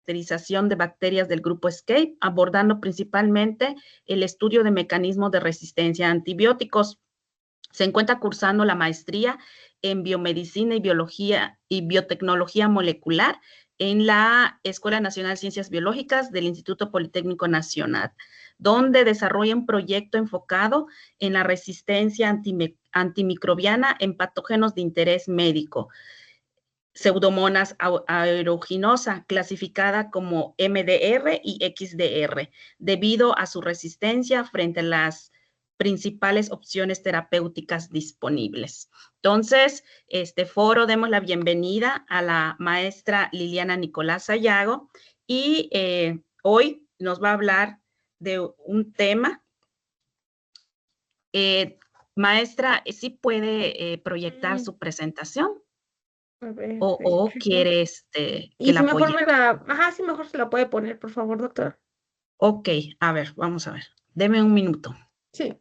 caracterización de bacterias del grupo ESCAPE, abordando principalmente el estudio de mecanismos de resistencia a antibióticos. Se encuentra cursando la maestría en biomedicina y biología y biotecnología molecular en la Escuela Nacional de Ciencias Biológicas del Instituto Politécnico Nacional, donde desarrolla un proyecto enfocado en la resistencia antimicrobiana en patógenos de interés médico. Pseudomonas aeruginosa, clasificada como MDR y XDR, debido a su resistencia frente a las principales opciones terapéuticas disponibles. Entonces, este foro, demos la bienvenida a la maestra Liliana Nicolás Sayago y hoy nos va a hablar de un tema. Maestra, ¿sí puede proyectar su presentación? A ver, ¿O quiere que y la si mejor apoye? sí, mejor se la puede poner, por favor, doctora. Ok, a ver, vamos a ver. Deme un minuto. Sí.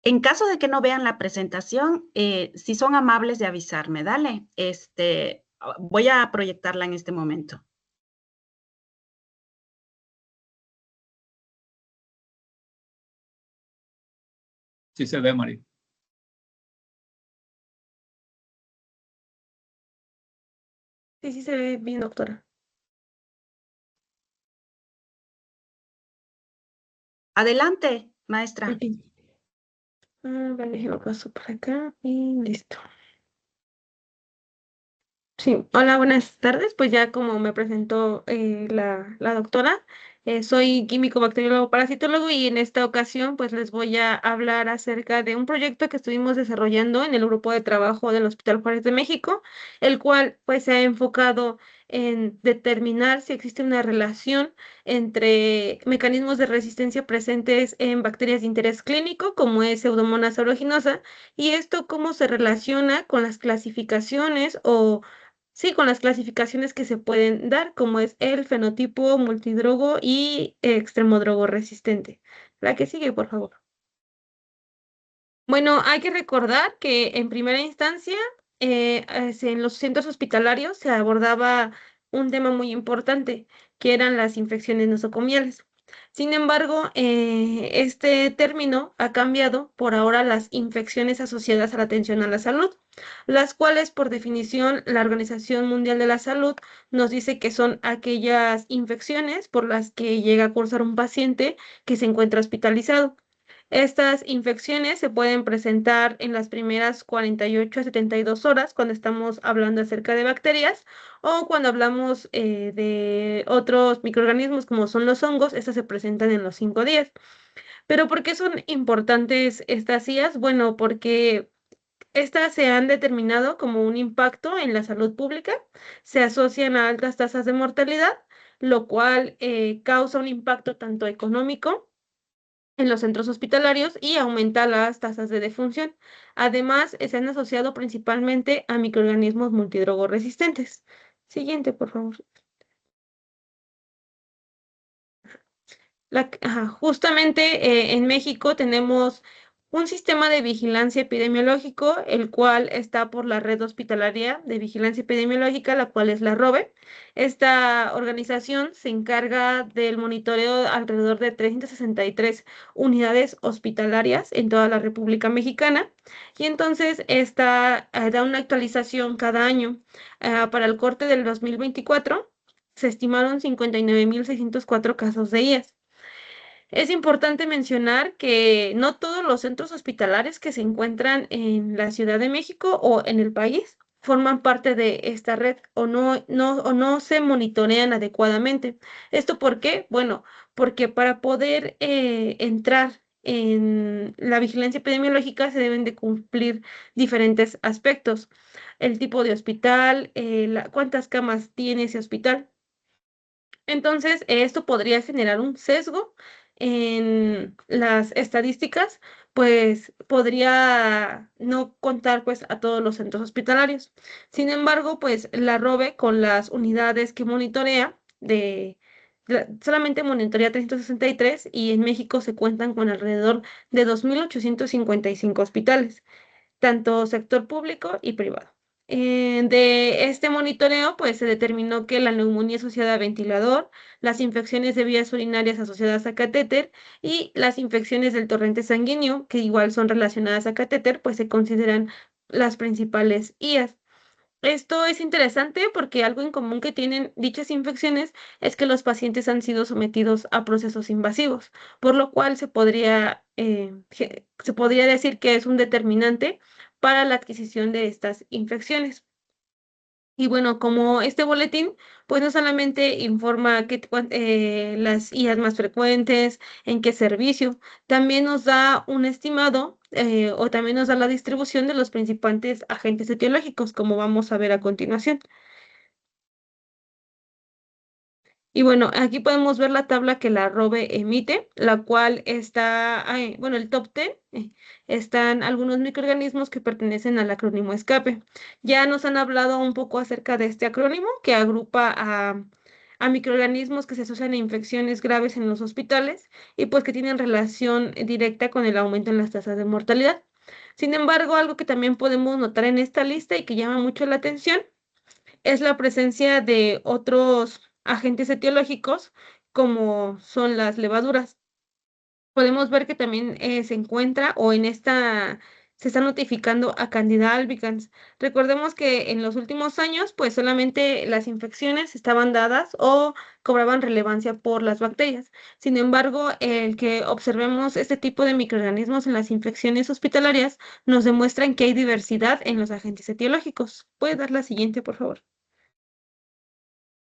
En caso de que no vean la presentación, si son amables de avisarme, dale. Voy a proyectarla en este momento. Sí se ve, María. Sí, se ve bien, doctora. Adelante, maestra. Okay. Vale, lo paso para acá y listo. Sí, hola, buenas tardes. Pues ya como me presentó la doctora, soy químico bacteriólogo parasitólogo y en esta ocasión pues les voy a hablar acerca de un proyecto que estuvimos desarrollando en el grupo de trabajo del Hospital Juárez de México, el cual pues se ha enfocado en determinar si existe una relación entre mecanismos de resistencia presentes en bacterias de interés clínico, como es Pseudomonas aeruginosa, y esto cómo se relaciona con las clasificaciones Sí, con las clasificaciones que se pueden dar, como es el fenotipo multidrogo y extremodrogo resistente. La que sigue, por favor. Bueno, hay que recordar que en primera instancia, en los centros hospitalarios se abordaba un tema muy importante, que eran las infecciones nosocomiales. Sin embargo, este término ha cambiado por ahora las infecciones asociadas a la atención a la salud, las cuales, por definición, la Organización Mundial de la Salud nos dice que son aquellas infecciones por las que llega a cursar un paciente que se encuentra hospitalizado. Estas infecciones se pueden presentar en las primeras 48 a 72 horas cuando estamos hablando acerca de bacterias o cuando hablamos de otros microorganismos como son los hongos, estas se presentan en los 5 días. Pero ¿por qué son importantes estas IAs? Bueno, porque estas se han determinado como un impacto en la salud pública, se asocian a altas tasas de mortalidad, lo cual causa un impacto tanto económico en los centros hospitalarios y aumenta las tasas de defunción. Además, se han asociado principalmente a microorganismos multidrogoresistentes. Siguiente, por favor. Justamente en México tenemos un sistema de vigilancia epidemiológico, el cual está por la Red Hospitalaria de Vigilancia Epidemiológica, la cual es la ROVE. Esta organización se encarga del monitoreo alrededor de 363 unidades hospitalarias en toda la República Mexicana. Y entonces esta da una actualización cada año. Para el corte del 2024 se estimaron 59.604 casos de IAS. Es importante mencionar que no todos los centros hospitalarios que se encuentran en la Ciudad de México o en el país forman parte de esta red o no se monitorean adecuadamente. ¿Esto por qué? Bueno, porque para poder entrar en la vigilancia epidemiológica se deben de cumplir diferentes aspectos. El tipo de hospital, cuántas camas tiene ese hospital. Entonces, esto podría generar un sesgo en las estadísticas, pues podría no contar pues a todos los centros hospitalarios. Sin embargo, pues la ROVE con las unidades que monitorea solamente monitorea 363 y en México se cuentan con alrededor de 2.855 hospitales tanto sector público y privado. De este monitoreo, pues se determinó que la neumonía asociada a ventilador, las infecciones de vías urinarias asociadas a catéter y las infecciones del torrente sanguíneo, que igual son relacionadas a catéter, pues se consideran las principales IAS. Esto es interesante porque algo en común que tienen dichas infecciones es que los pacientes han sido sometidos a procesos invasivos, por lo cual se podría decir que es un determinante para la adquisición de estas infecciones. Y bueno, como este boletín, pues no solamente informa las IAs más frecuentes, en qué servicio, también nos da un estimado o también nos da la distribución de los principales agentes etiológicos, como vamos a ver a continuación. Y bueno, aquí podemos ver la tabla que la ROVE emite, la cual está, bueno, el top 10, están algunos microorganismos que pertenecen al acrónimo ESCAPE. Ya nos han hablado un poco acerca de este acrónimo que agrupa a microorganismos que se asocian a infecciones graves en los hospitales y pues que tienen relación directa con el aumento en las tasas de mortalidad. Sin embargo, algo que también podemos notar en esta lista y que llama mucho la atención es la presencia de otros agentes etiológicos como son las levaduras. Podemos ver que también se encuentra o en esta se está notificando a Candida albicans. Recordemos que en los últimos años, pues solamente las infecciones estaban dadas o cobraban relevancia por las bacterias. Sin embargo, el que observemos este tipo de microorganismos en las infecciones hospitalarias nos demuestran que hay diversidad en los agentes etiológicos. ¿Puede dar la siguiente, por favor?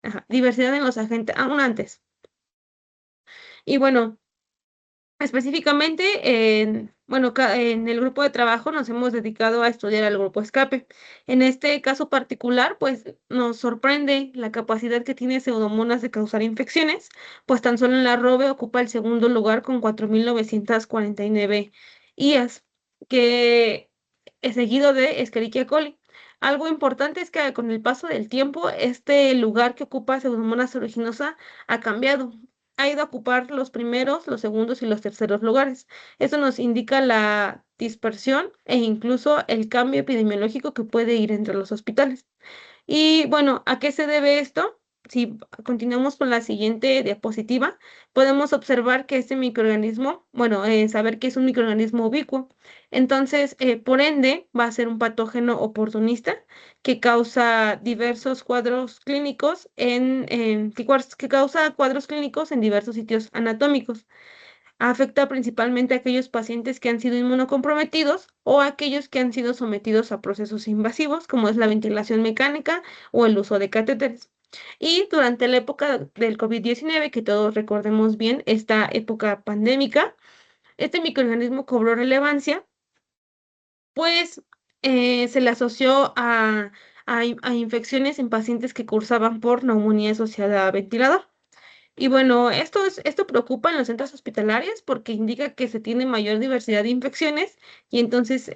Ajá, diversidad en los agentes, aún antes. Y bueno, específicamente en el grupo de trabajo nos hemos dedicado a estudiar al grupo escape. En este caso particular, pues nos sorprende la capacidad que tiene Pseudomonas de causar infecciones, pues tan solo en la ROVE ocupa el segundo lugar con 4.949 IAS, que es seguido de Escherichia coli. Algo importante es que con el paso del tiempo, este lugar que ocupa Pseudomonas aeruginosa ha cambiado. Ha ido a ocupar los primeros, los segundos y los terceros lugares. Eso nos indica la dispersión e incluso el cambio epidemiológico que puede ir entre los hospitales. Y bueno, ¿a qué se debe esto? Si continuamos con la siguiente diapositiva, podemos observar que este microorganismo, bueno, saber que es un microorganismo ubicuo. Entonces, por ende, va a ser un patógeno oportunista que causa diversos cuadros clínicos que causa cuadros clínicos en diversos sitios anatómicos. Afecta principalmente a aquellos pacientes que han sido inmunocomprometidos o a aquellos que han sido sometidos a procesos invasivos, como es la ventilación mecánica o el uso de catéteres. Y durante la época del COVID-19, que todos recordemos bien, esta época pandémica, este microorganismo cobró relevancia, pues se le asoció a infecciones en pacientes que cursaban por neumonía asociada a ventilador. Y bueno, esto preocupa en los centros hospitalarios porque indica que se tiene mayor diversidad de infecciones y entonces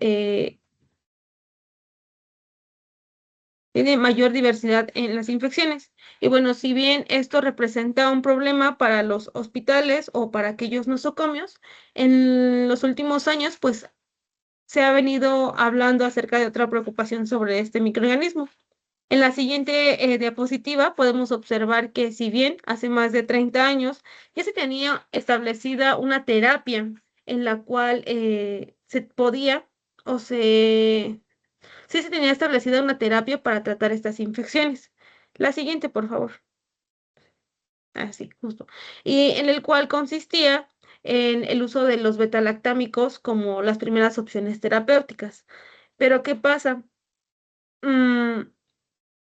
tiene mayor diversidad en las infecciones. Y bueno, si bien esto representa un problema para los hospitales o para aquellos nosocomios, en los últimos años, pues se ha venido hablando acerca de otra preocupación sobre este microorganismo. En la siguiente diapositiva podemos observar que si bien hace más de 30 años ya se tenía establecida una terapia en la cual se podía o sí se tenía establecida una terapia para tratar estas infecciones. La siguiente, por favor. Así, justo. Y en el cual consistía en el uso de los betalactámicos como las primeras opciones terapéuticas. Pero ¿qué pasa? Mm,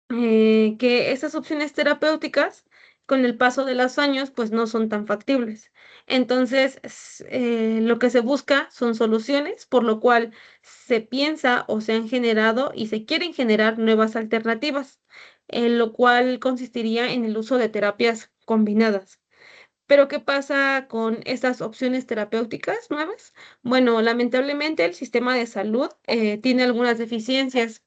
que esas opciones terapéuticas con el paso de los años pues no son tan factibles. Entonces, lo que se busca son soluciones, por lo cual se piensa o se han generado y se quieren generar nuevas alternativas, en lo cual consistiría en el uso de terapias combinadas. Pero ¿qué pasa con estas opciones terapéuticas nuevas? Bueno, lamentablemente el sistema de salud tiene algunas deficiencias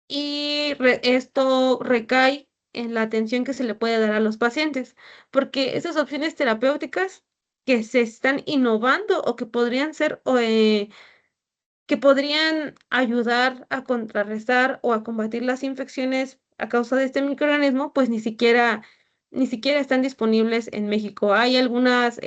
y esto recae en la atención que se le puede dar a los pacientes, porque esas opciones terapéuticas que se están innovando o que podrían ser que podrían ayudar a contrarrestar o a combatir las infecciones a causa de este microorganismo, pues ni siquiera están disponibles en México. Hay algunos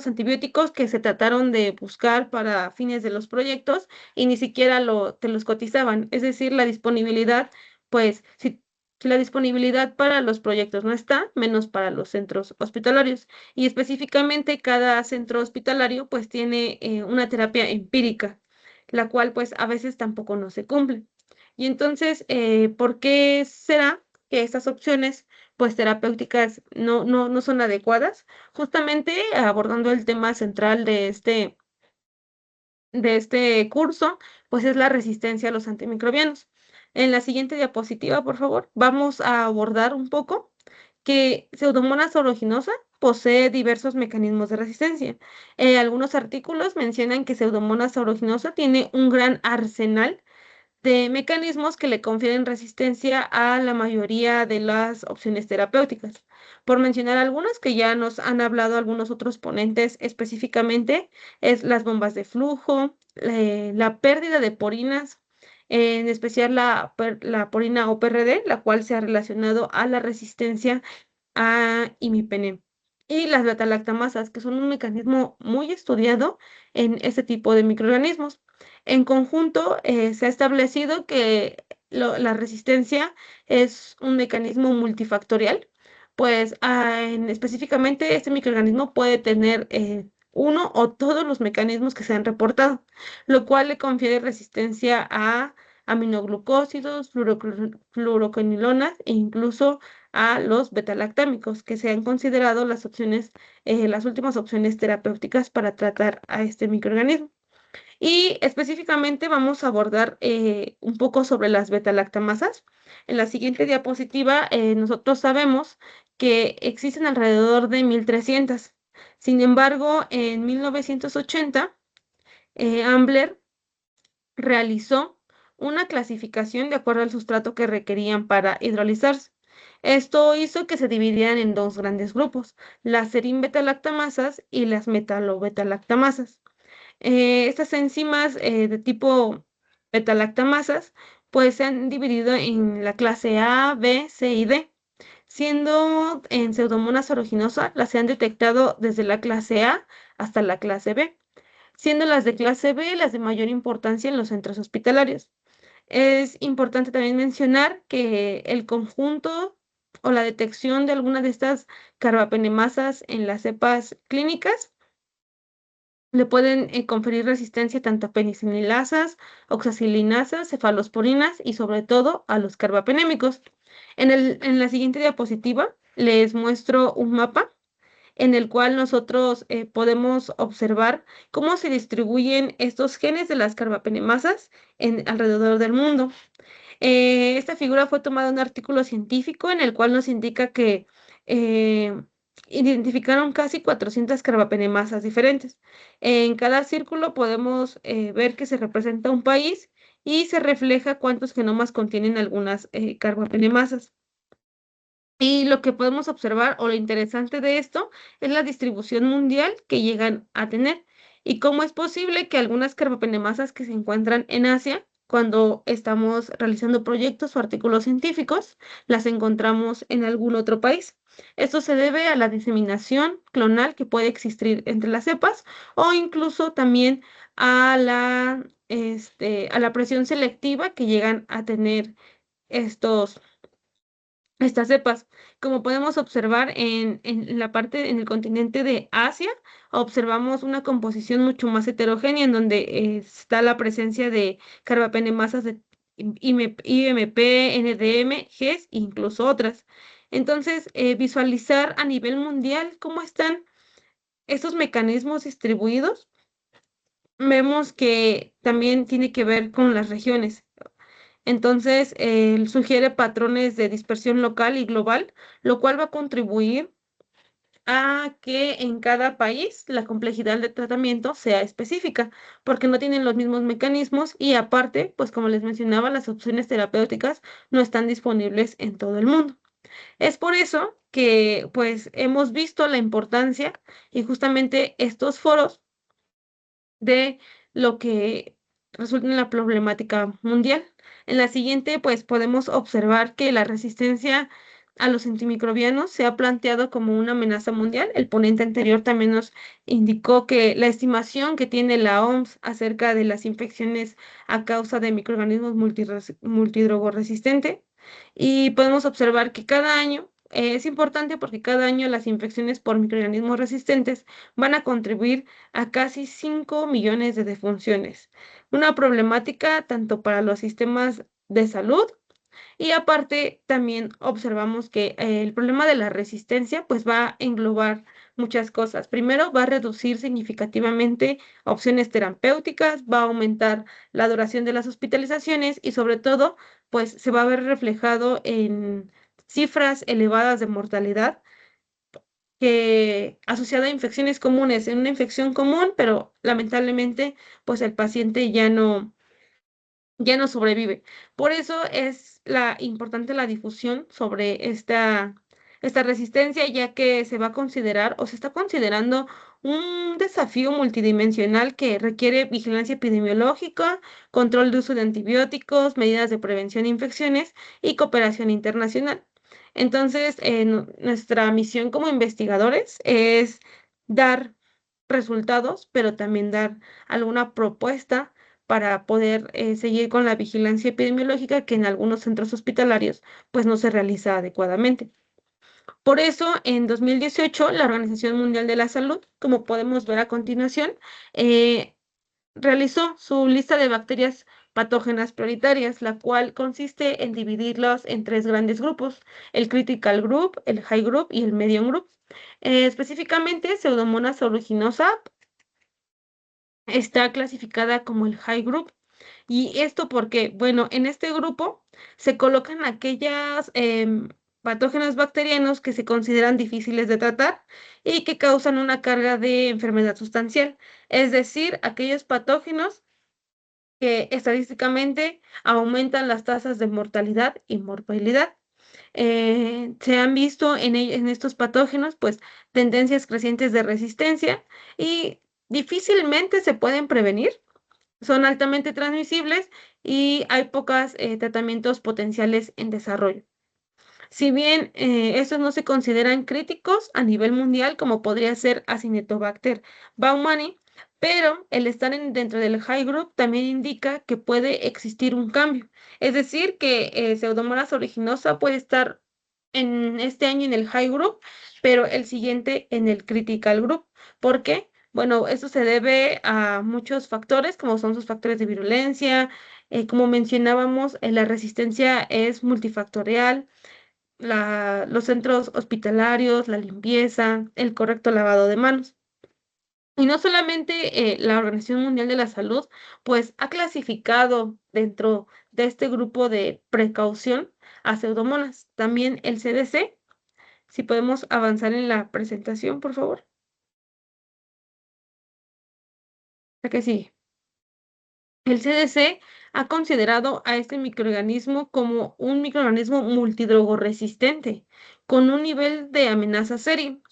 antibióticos que se trataron de buscar para fines de los proyectos y ni siquiera te los cotizaban. Es decir, la disponibilidad, pues si la disponibilidad para los proyectos no está, menos para los centros hospitalarios. Y específicamente cada centro hospitalario pues tiene una terapia empírica, la cual pues a veces tampoco no se cumple. Y entonces, ¿por qué será que estas opciones pues terapéuticas no son adecuadas? Justamente abordando el tema central de este curso, pues es la resistencia a los antimicrobianos. En la siguiente diapositiva, por favor, vamos a abordar un poco que Pseudomonas aeruginosa posee diversos mecanismos de resistencia. Algunos artículos mencionan que Pseudomonas aeruginosa tiene un gran arsenal de mecanismos que le confieren resistencia a la mayoría de las opciones terapéuticas. Por mencionar algunas que ya nos han hablado algunos otros ponentes específicamente, es las bombas de flujo, la pérdida de porinas, en especial la porina OPRD, la cual se ha relacionado a la resistencia a imipenem. Y las beta-lactamasas, que son un mecanismo muy estudiado en este tipo de microorganismos. En conjunto, se ha establecido que la resistencia es un mecanismo multifactorial, pues específicamente este microorganismo puede tener uno o todos los mecanismos que se han reportado, lo cual le confiere resistencia a aminoglucósidos, fluoroquinolonas e incluso a los betalactámicos, que se han considerado las últimas opciones terapéuticas para tratar a este microorganismo. Y específicamente vamos a abordar un poco sobre las betalactamasas. En la siguiente diapositiva, nosotros sabemos que existen alrededor de 1300. Sin embargo, en 1980, Ambler realizó una clasificación de acuerdo al sustrato que requerían para hidrolizarse. Esto hizo que se dividieran en dos grandes grupos, las serin-betalactamasas y las metalo-betalactamasas. Estas enzimas de tipo betalactamasas pues se han dividido en la clase A, B, C y D, siendo en Pseudomonas aeruginosa las se han detectado desde la clase A hasta la clase B, siendo las de clase B las de mayor importancia en los centros hospitalarios. Es importante también mencionar que el conjunto o la detección de alguna de estas carbapenemasas en las cepas clínicas le pueden conferir resistencia tanto a penicililasas, oxacilinasas, cefalosporinas y sobre todo a los carbapenémicos. En la siguiente diapositiva les muestro un mapa en el cual nosotros podemos observar cómo se distribuyen estos genes de las carbapenemasas alrededor del mundo. Esta figura fue tomada de un artículo científico en el cual nos indica que eh, identificaron casi 400 carbapenemasas diferentes. En cada círculo podemos ver que se representa un país y se refleja cuántos genomas contienen algunas carbapenemasas. Y lo que podemos observar o lo interesante de esto es la distribución mundial que llegan a tener y cómo es posible que algunas carbapenemasas que se encuentran en Asia, cuando estamos realizando proyectos o artículos científicos, las encontramos en algún otro país. Esto se debe a la diseminación clonal que puede existir entre las cepas o incluso también a la presión selectiva que llegan a tener estas cepas. Como podemos observar en la parte, en el continente de Asia, observamos una composición mucho más heterogénea en donde está la presencia de carbapenemasas de IMP, NDM, GES e incluso otras. Entonces, visualizar a nivel mundial cómo están estos mecanismos distribuidos, vemos que también tiene que ver con las regiones. Entonces, sugiere patrones de dispersión local y global, lo cual va a contribuir a que en cada país la complejidad de tratamiento sea específica, porque no tienen los mismos mecanismos y aparte, pues como les mencionaba, las opciones terapéuticas no están disponibles en todo el mundo. Es por eso que pues hemos visto la importancia y justamente estos foros de lo que resulta en la problemática mundial. En la siguiente, pues podemos observar que la resistencia a los antimicrobianos se ha planteado como una amenaza mundial. El ponente anterior también nos indicó que la estimación que tiene la OMS acerca de las infecciones a causa de microorganismos multidrogoresistentes y podemos observar que cada año es importante porque cada año las infecciones por microorganismos resistentes van a contribuir a casi 5 millones de defunciones. Una problemática tanto para los sistemas de salud y aparte también observamos que el problema de la resistencia pues va a englobar muchas cosas. Primero, va a reducir significativamente opciones terapéuticas, va a aumentar la duración de las hospitalizaciones y sobre todo pues se va a ver reflejado en cifras elevadas de mortalidad que asociada a infecciones comunes, en una infección común, pero lamentablemente pues el paciente ya no sobrevive. Por eso es importante la difusión sobre esta resistencia, ya que se va a considerar o se está considerando un desafío multidimensional que requiere vigilancia epidemiológica, control de uso de antibióticos, medidas de prevención de infecciones y cooperación internacional. Entonces, nuestra misión como investigadores es dar resultados, pero también dar alguna propuesta para poder seguir con la vigilancia epidemiológica que en algunos centros hospitalarios pues no se realiza adecuadamente. Por eso, en 2018, la Organización Mundial de la Salud, como podemos ver a continuación, eh, realizó su lista de bacterias patógenas prioritarias, la cual consiste en dividirlos en tres grandes grupos, el Critical Group, el High Group y el Medium Group. Específicamente, Pseudomonas aeruginosa está clasificada como el High Group. ¿Y esto porque, bueno, en este grupo se colocan aquellas patógenos bacterianos que se consideran difíciles de tratar y que causan una carga de enfermedad sustancial? Es decir, aquellos patógenos que estadísticamente aumentan las tasas de mortalidad y morbilidad. Se han visto en estos patógenos, pues, tendencias crecientes de resistencia y difícilmente se pueden prevenir, son altamente transmisibles y hay pocos tratamientos potenciales en desarrollo. Si bien estos no se consideran críticos a nivel mundial, como podría ser Acinetobacter baumannii, pero el estar dentro del high group también indica que puede existir un cambio. Es decir, que Pseudomonas aeruginosa puede estar en este año en el high group, pero el siguiente en el critical group. ¿Por qué? Bueno, eso se debe a muchos factores, como son sus factores de virulencia. Como mencionábamos, la resistencia es multifactorial. los centros hospitalarios, la limpieza, el correcto lavado de manos. Y no solamente la Organización Mundial de la Salud, pues ha clasificado dentro de este grupo de precaución a pseudomonas. También el CDC, si podemos avanzar en la presentación, por favor. La que sigue. El CDC ha considerado a este microorganismo como un microorganismo multidrogoresistente, con un nivel de amenaza serio.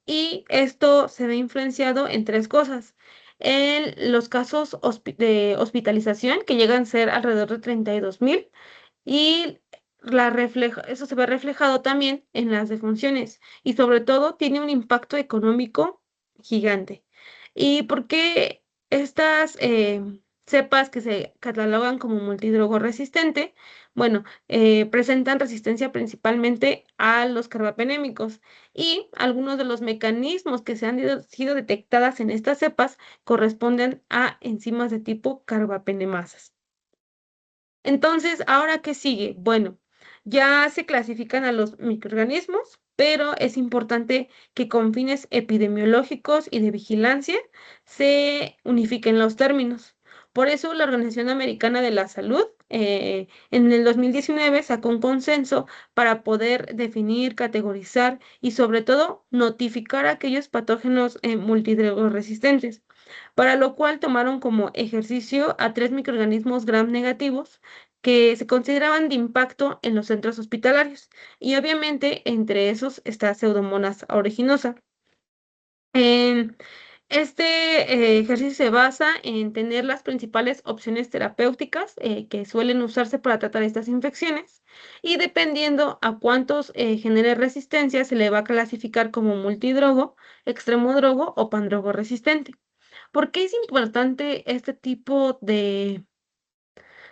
Y esto se ve influenciado en tres cosas. En los casos de hospitalización, que llegan a ser alrededor de 32,000, y eso se ve reflejado también en las defunciones y sobre todo tiene un impacto económico gigante. ¿Y por qué estas cepas que se catalogan como multidrogo resistente? Bueno, presentan resistencia principalmente a los carbapenémicos y algunos de los mecanismos que se han sido detectadas en estas cepas corresponden a enzimas de tipo carbapenemasas. Entonces, ¿ahora qué sigue? Bueno, ya se clasifican a los microorganismos, pero es importante que con fines epidemiológicos y de vigilancia se unifiquen los términos. Por eso, la Organización Americana de la Salud en el 2019 sacó un consenso para poder definir, categorizar y sobre todo notificar a aquellos patógenos multidrogorresistentes, para lo cual tomaron como ejercicio a 3 microorganismos gram negativos que se consideraban de impacto en los centros hospitalarios. Y obviamente entre esos está Pseudomonas aeruginosa. Este ejercicio se basa en tener las principales opciones terapéuticas que suelen usarse para tratar estas infecciones y dependiendo a cuántos genere resistencia se le va a clasificar como multidrogo, extremodrogo o pandrogo resistente. ¿Por qué es importante este tipo de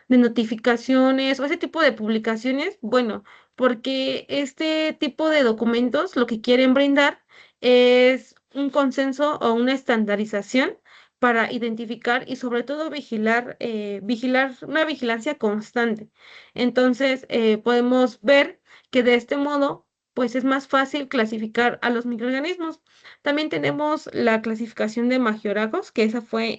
notificaciones o ese tipo de publicaciones? Bueno, porque este tipo de documentos lo que quieren brindar es un consenso o una estandarización para identificar y sobre todo vigilar una vigilancia constante. Entonces, podemos ver que de este modo, pues es más fácil clasificar a los microorganismos. También tenemos la clasificación de Magioragos, que esa fue,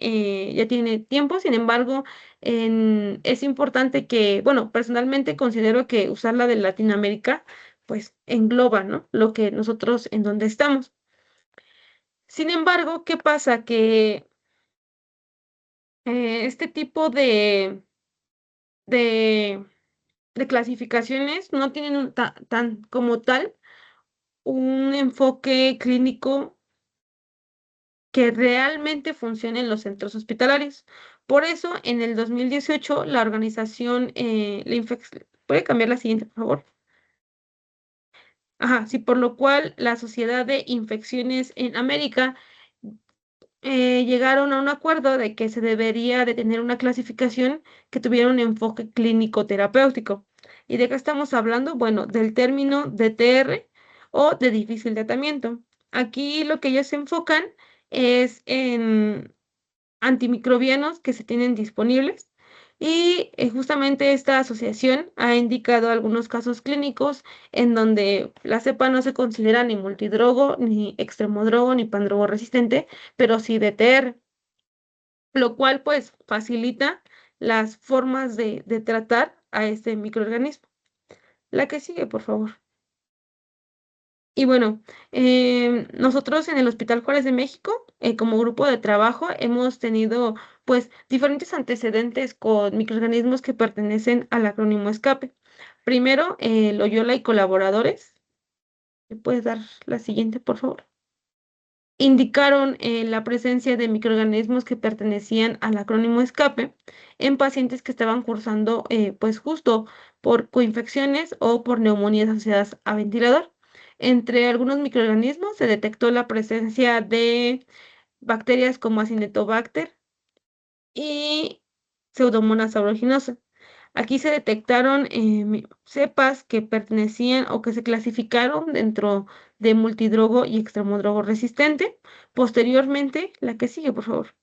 ya tiene tiempo, sin embargo, es importante que, bueno, personalmente considero que usar la de Latinoamérica, pues engloba, ¿no? Lo que nosotros en donde estamos. Sin embargo, ¿qué pasa? Que este tipo de, de clasificaciones no tienen tan como tal un enfoque clínico que realmente funcione en los centros hospitalarios. Por eso, en el 2018, la organización, ¿puede cambiar la siguiente, por favor? Ajá, sí, por lo cual la Sociedad de Infecciones en América llegaron a un acuerdo de que se debería de tener una clasificación que tuviera un enfoque clínico terapéutico. ¿Y de qué estamos hablando? Bueno, del término DTR o de difícil tratamiento. Aquí lo que ellos se enfocan es en antimicrobianos que se tienen disponibles. Y justamente esta asociación ha indicado algunos casos clínicos en donde la cepa no se considera ni multidrogo, ni extremodrogo, ni pandrogo resistente, pero sí DTR, lo cual pues facilita las formas de tratar a este microorganismo. La que sigue, por favor. Y bueno, nosotros en el Hospital Juárez de México, como grupo de trabajo, hemos tenido pues diferentes antecedentes con microorganismos que pertenecen al acrónimo ESCAPE. Primero, Loyola y colaboradores. ¿Me puedes dar la siguiente, por favor? Indicaron la presencia de microorganismos que pertenecían al acrónimo ESCAPE en pacientes que estaban cursando pues justo por coinfecciones o por neumonías asociadas a ventilador. Entre algunos microorganismos se detectó la presencia de bacterias como Acinetobacter y Pseudomonas aeruginosa. Aquí se detectaron cepas que pertenecían o que se clasificaron dentro de multidrogo y extremodrogo resistente. Posteriormente, la que sigue, por favor.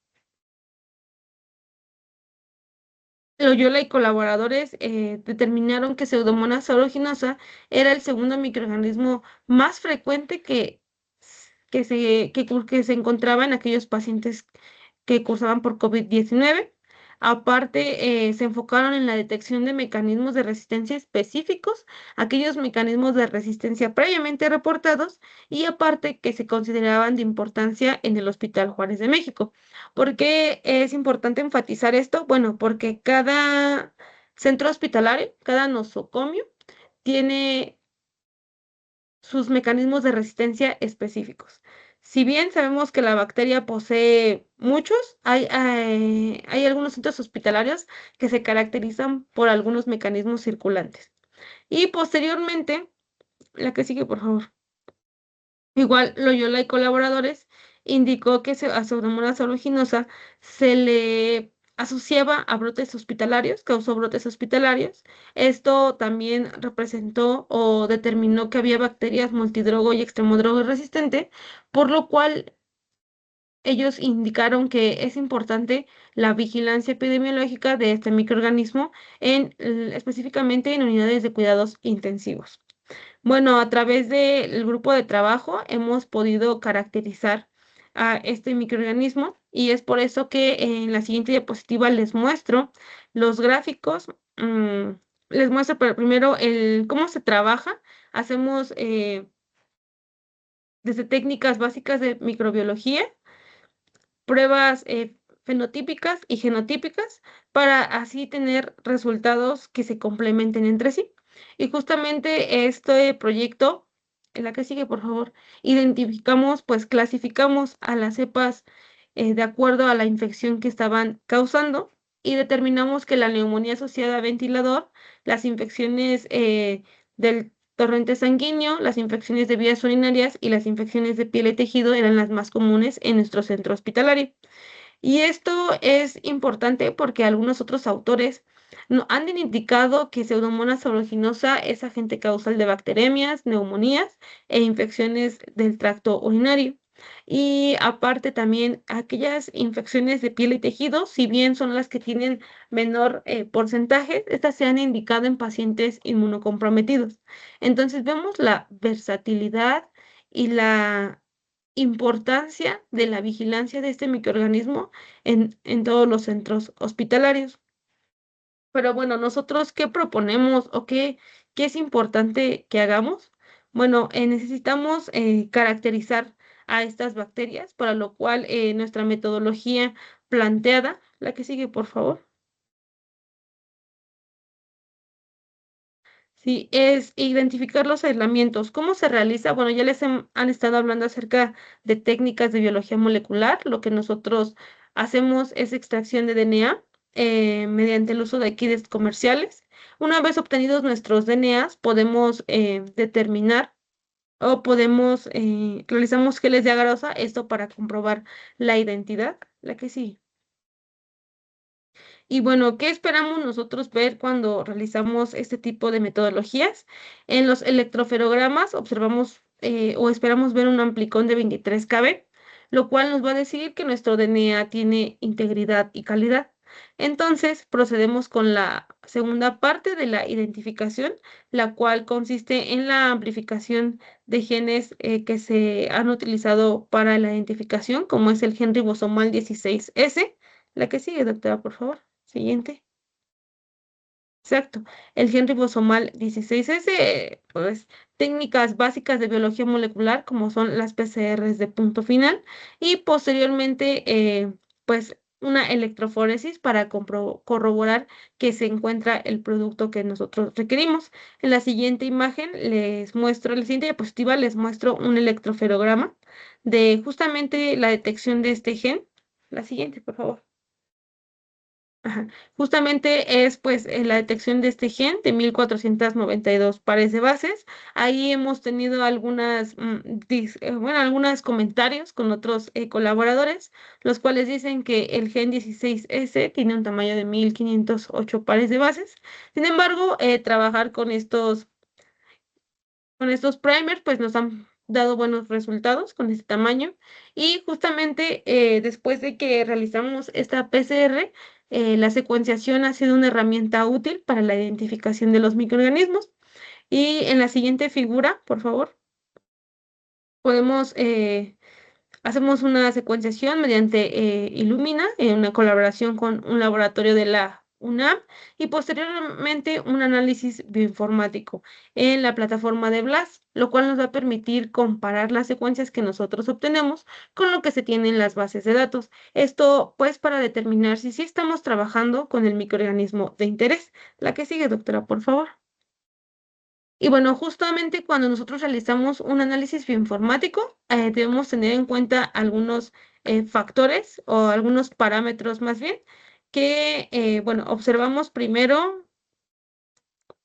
Loyola y colaboradores determinaron que Pseudomonas aeruginosa era el segundo microorganismo más frecuente que se encontraba en aquellos pacientes que cursaban por COVID-19. Aparte, se enfocaron en la detección de mecanismos de resistencia específicos, aquellos mecanismos de resistencia previamente reportados y aparte que se consideraban de importancia en el Hospital Juárez de México. ¿Por qué es importante enfatizar esto? Bueno, porque cada centro hospitalario, cada nosocomio, tiene sus mecanismos de resistencia específicos. Si bien sabemos que la bacteria posee muchos, hay algunos centros hospitalarios que se caracterizan por algunos mecanismos circulantes. Y posteriormente, la que sigue, por favor. Igual, Loyola y colaboradores indicó que a Pseudomonas aeruginosa se le asociaba a brotes hospitalarios, causó brotes hospitalarios. Esto también representó o determinó que había bacterias multidrogo y extremodrogo resistente, por lo cual ellos indicaron que es importante la vigilancia epidemiológica de este microorganismo específicamente en unidades de cuidados intensivos. Bueno, a través del grupo de trabajo hemos podido caracterizar a este microorganismo y es por eso que en la siguiente diapositiva les muestro los gráficos. Les muestro primero cómo se trabaja. Hacemos desde técnicas básicas de microbiología, pruebas fenotípicas y genotípicas para así tener resultados que se complementen entre sí. Y justamente este proyecto, en la que sigue, por favor, identificamos, pues clasificamos a las cepas de acuerdo a la infección que estaban causando y determinamos que la neumonía asociada a ventilador, las infecciones del torrente sanguíneo, las infecciones de vías urinarias y las infecciones de piel y tejido eran las más comunes en nuestro centro hospitalario. Y esto es importante porque algunos otros autores han indicado que Pseudomonas aeruginosa es agente causal de bacteremias, neumonías e infecciones del tracto urinario. Y aparte también aquellas infecciones de piel y tejido, si bien son las que tienen menor porcentaje, estas se han indicado en pacientes inmunocomprometidos. Entonces vemos la versatilidad y la importancia de la vigilancia de este microorganismo en todos los centros hospitalarios. Pero bueno, nosotros, ¿qué proponemos o qué es importante que hagamos? Bueno, necesitamos caracterizar a estas bacterias, para lo cual nuestra metodología planteada, la que sigue, por favor. Sí, es identificar los aislamientos. ¿Cómo se realiza? Bueno, ya han estado hablando acerca de técnicas de biología molecular. Lo que nosotros hacemos es extracción de DNA mediante el uso de kits comerciales. Una vez obtenidos nuestros DNAs, podemos determinar o realizamos geles de agarose, esto para comprobar la identidad. La que sí. Y bueno, ¿qué esperamos nosotros ver cuando realizamos este tipo de metodologías? En los electroferogramas observamos o esperamos ver un amplicón de 23 kb, lo cual nos va a decir que nuestro DNA tiene integridad y calidad. Entonces, procedemos con la segunda parte de la identificación, la cual consiste en la amplificación de genes que se han utilizado para la identificación, como es el gen ribosomal 16S. La que sigue, doctora, por favor. Siguiente. Exacto. El gen ribosomal 16S, pues técnicas básicas de biología molecular como son las PCRs de punto final y posteriormente pues una electroforesis para corroborar que se encuentra el producto que nosotros requerimos. En la siguiente imagen en la siguiente diapositiva les muestro un electroferograma de justamente la detección de este gen. La siguiente, por favor. Ajá. Justamente es pues la detección de este gen de 1492 pares de bases. Ahí hemos tenido algunos comentarios con otros colaboradores, los cuales dicen que el gen 16S tiene un tamaño de 1508 pares de bases. Sin embargo, trabajar con estos primers, pues nos han dado buenos resultados con este tamaño. Y justamente después de que realizamos esta PCR, La secuenciación ha sido una herramienta útil para la identificación de los microorganismos. Y en la siguiente figura, por favor, podemos hacemos una secuenciación mediante Illumina en una colaboración con un laboratorio de la UNAM y posteriormente un análisis bioinformático en la plataforma de BLAST, lo cual nos va a permitir comparar las secuencias que nosotros obtenemos con lo que se tiene en las bases de datos. Esto pues para determinar si sí estamos trabajando con el microorganismo de interés. La que sigue, doctora, por favor. Y bueno, justamente cuando nosotros realizamos un análisis bioinformático, debemos tener en cuenta algunos factores o algunos parámetros más bien, que, bueno, observamos primero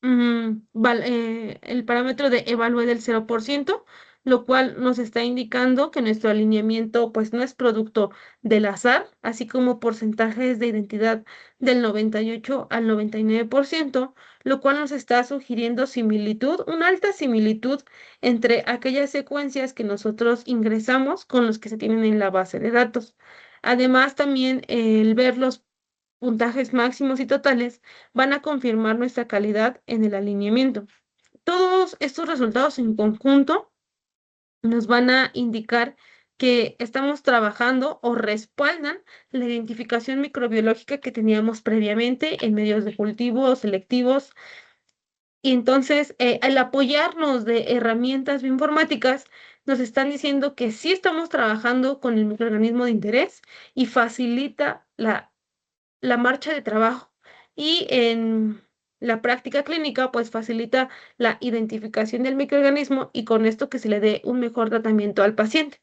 el parámetro de evalúe del 0%, lo cual nos está indicando que nuestro alineamiento pues no es producto del azar, así como porcentajes de identidad del 98 al 99%, lo cual nos está sugiriendo similitud, una alta similitud entre aquellas secuencias que nosotros ingresamos con los que se tienen en la base de datos. Además, también el ver los puntajes máximos y totales van a confirmar nuestra calidad en el alineamiento. Todos estos resultados en conjunto nos van a indicar que estamos trabajando o respaldan la identificación microbiológica que teníamos previamente en medios de cultivo selectivos. Y entonces, al apoyarnos de herramientas bioinformáticas, nos están diciendo que sí estamos trabajando con el microorganismo de interés y facilita la marcha de trabajo y en la práctica clínica pues facilita la identificación del microorganismo y con esto que se le dé un mejor tratamiento al paciente.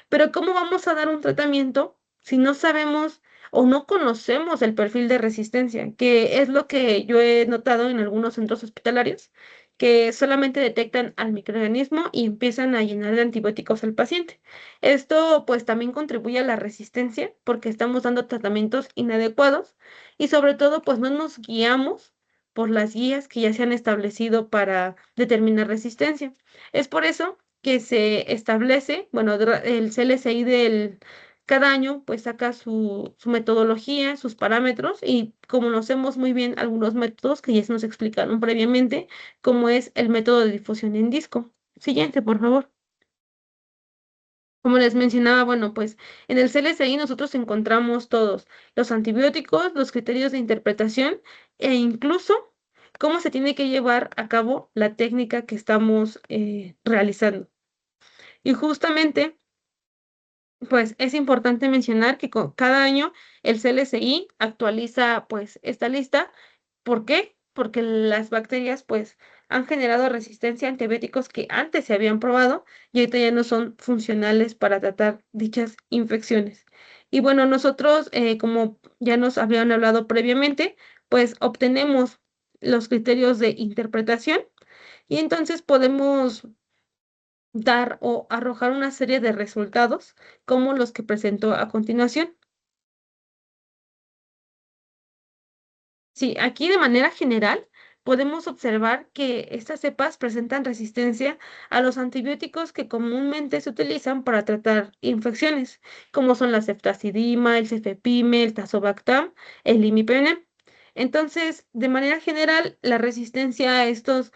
Pero ¿cómo vamos a dar un tratamiento si no sabemos o no conocemos el perfil de resistencia? Que es lo que yo he notado en algunos centros hospitalarios, que solamente detectan al microorganismo y empiezan a llenar de antibióticos al paciente. Esto pues también contribuye a la resistencia porque estamos dando tratamientos inadecuados y sobre todo pues no nos guiamos por las guías que ya se han establecido para determinar resistencia. Es por eso que se establece, bueno, el CLSI del cada año pues saca su metodología, sus parámetros y como conocemos muy bien algunos métodos que ya se nos explicaron previamente, como es el método de difusión en disco. Siguiente, por favor. Como les mencionaba, bueno, pues en el CLSI nosotros encontramos todos los antibióticos, los criterios de interpretación e incluso cómo se tiene que llevar a cabo la técnica que estamos realizando. Y justamente, pues es importante mencionar que cada año el CLSI actualiza pues esta lista. ¿Por qué? Porque las bacterias pues han generado resistencia a antibióticos que antes se habían probado y ahorita ya no son funcionales para tratar dichas infecciones. Y bueno, nosotros, como ya nos habían hablado previamente, pues obtenemos los criterios de interpretación y entonces podemos dar o arrojar una serie de resultados como los que presento a continuación. Sí, aquí de manera general podemos observar que estas cepas presentan resistencia a los antibióticos que comúnmente se utilizan para tratar infecciones, como son la ceftazidima, el cefepime, el tazobactam, el imipenem. Entonces, de manera general, la resistencia a estos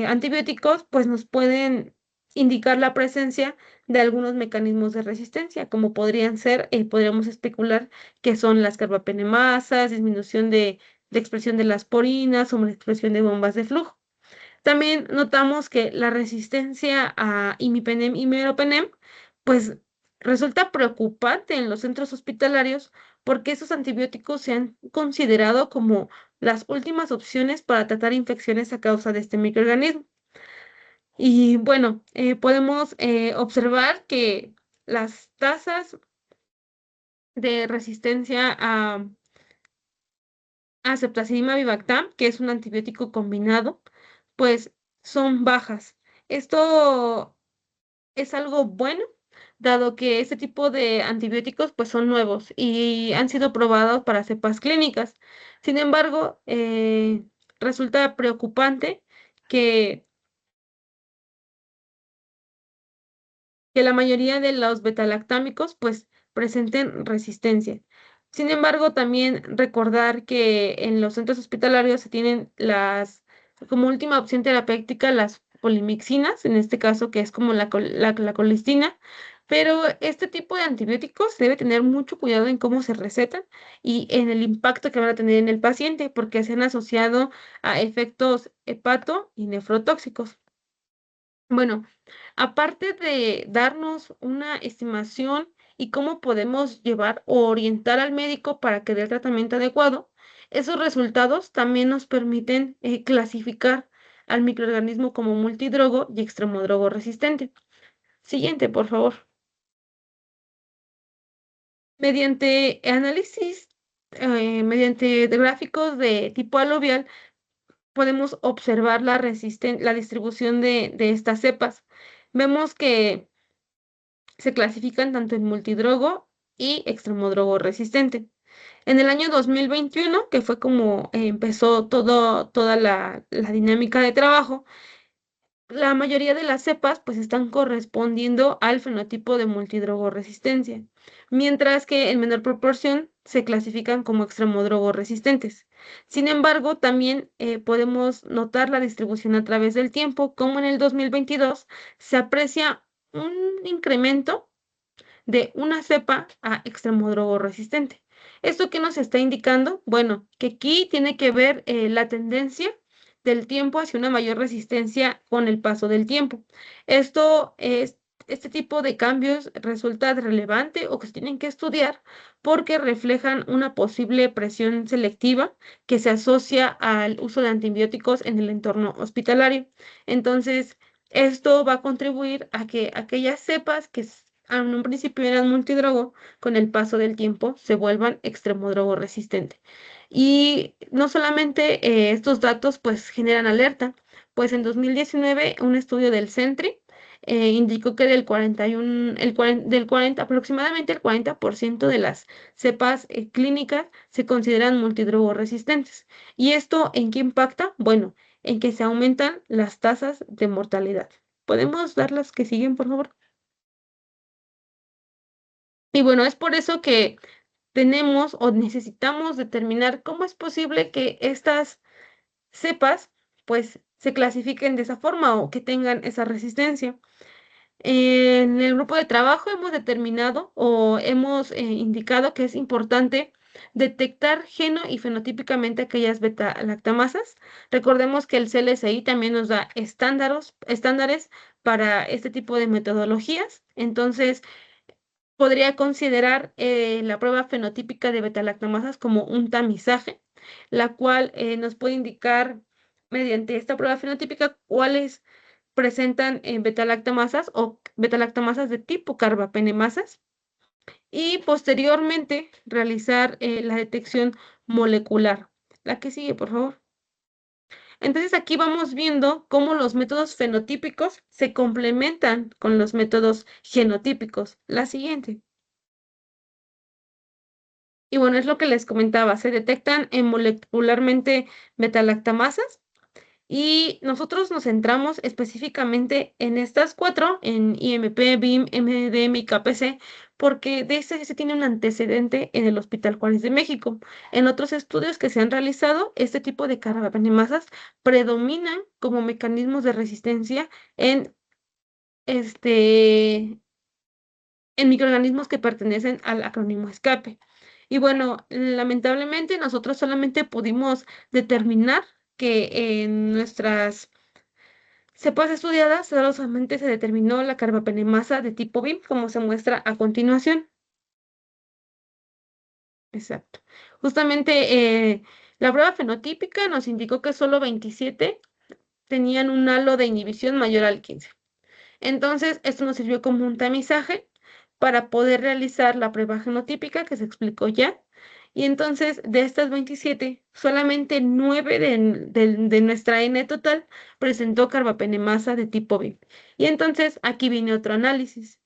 antibióticos pues nos pueden indicar la presencia de algunos mecanismos de resistencia, como podrían ser, podríamos especular que son las carbapenemasas, disminución de expresión de las porinas o expresión de bombas de flujo. También notamos que la resistencia a imipenem y meropenem, pues resulta preocupante en los centros hospitalarios porque esos antibióticos se han considerado como las últimas opciones para tratar infecciones a causa de este microorganismo. Y bueno, podemos observar que las tasas de resistencia a ceftazidima avibactam, que es un antibiótico combinado, pues son bajas. Esto es algo bueno, dado que este tipo de antibióticos pues son nuevos y han sido probados para cepas clínicas. Sin embargo, resulta preocupante que, que la mayoría de los betalactámicos pues presenten resistencia. Sin embargo, también recordar que en los centros hospitalarios se tienen como última opción terapéutica, las polimixinas, en este caso que es como la colistina, pero este tipo de antibióticos debe tener mucho cuidado en cómo se recetan y en el impacto que van a tener en el paciente, porque se han asociado a efectos hepato y nefrotóxicos. Bueno, aparte de darnos una estimación y cómo podemos llevar o orientar al médico para que dé el tratamiento adecuado, esos resultados también nos permiten clasificar al microorganismo como multidrogo y extremodrogo resistente. Siguiente, por favor. Mediante análisis, mediante gráficos de tipo aluvial, podemos observar la distribución de estas cepas. Vemos que se clasifican tanto en multidrogo y extremodrogo resistente. En el año 2021, que fue como empezó toda la dinámica de trabajo, la mayoría de las cepas pues están correspondiendo al fenotipo de multidrogo resistencia, mientras que en menor proporción se clasifican como extremodrogo resistentes. Sin embargo, también podemos notar la distribución a través del tiempo, como en el 2022 se aprecia un incremento de una cepa a extremodrogo resistente. ¿Esto qué nos está indicando? Bueno, que aquí tiene que ver la tendencia del tiempo hacia una mayor resistencia con el paso del tiempo. Este tipo de cambios resulta relevante o que se tienen que estudiar porque reflejan una posible presión selectiva que se asocia al uso de antibióticos en el entorno hospitalario. Entonces, esto va a contribuir a que aquellas cepas que en un principio eran multidrogo, con el paso del tiempo se vuelvan extremodrogo resistente. Y no solamente estos datos pues generan alerta, pues en 2019 un estudio del Sentry indicó que aproximadamente el 40% de las cepas clínicas se consideran multidrogo resistentes. ¿Y esto en qué impacta? Bueno, en que se aumentan las tasas de mortalidad. ¿Podemos dar las que siguen, por favor? Y bueno, es por eso que tenemos o necesitamos determinar cómo es posible que estas cepas pues se clasifiquen de esa forma o que tengan esa resistencia. En el grupo de trabajo hemos determinado o hemos indicado que es importante detectar geno y fenotípicamente aquellas beta-lactamasas. Recordemos que el CLSI también nos da estándares para este tipo de metodologías. Entonces, podría considerar la prueba fenotípica de betalactamasas como un tamizaje, la cual nos puede indicar mediante esta prueba fenotípica cuáles presentan betalactamasas o betalactamasas de tipo carbapenemasas y posteriormente realizar la detección molecular. La que sigue, por favor. Entonces aquí vamos viendo cómo los métodos fenotípicos se complementan con los métodos genotípicos. La siguiente. Y bueno, es lo que les comentaba, se detectan molecularmente betalactamasas y nosotros nos centramos específicamente en estas cuatro, en IMP, BIM, MDM y KPC, porque de este se tiene un antecedente en el Hospital Juárez de México. En otros estudios que se han realizado, este tipo de carbapenemasas predominan como mecanismos de resistencia en, este, en microorganismos que pertenecen al acrónimo SCAPE. Y bueno, lamentablemente nosotros solamente pudimos determinar que en nuestras cepas estudiadas solamente se determinó la carbapenemasa de tipo BIM, como se muestra a continuación. Exacto. Justamente la prueba fenotípica nos indicó que solo 27 tenían un halo de inhibición mayor al 15. Entonces, esto nos sirvió como un tamizaje para poder realizar la prueba genotípica que se explicó ya. Y entonces, de estas 27, solamente 9 de nuestra N total presentó carbapenemasa de tipo B. Y entonces, aquí viene otro análisis.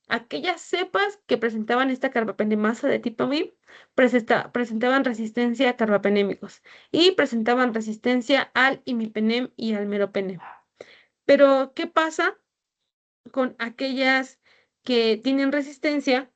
Aquellas cepas que presentaban esta carbapenemasa de tipo B presentaban resistencia a carbapenémicos y presentaban resistencia al imipenem y al meropenem. Pero, ¿qué pasa con aquellas que tienen resistencia,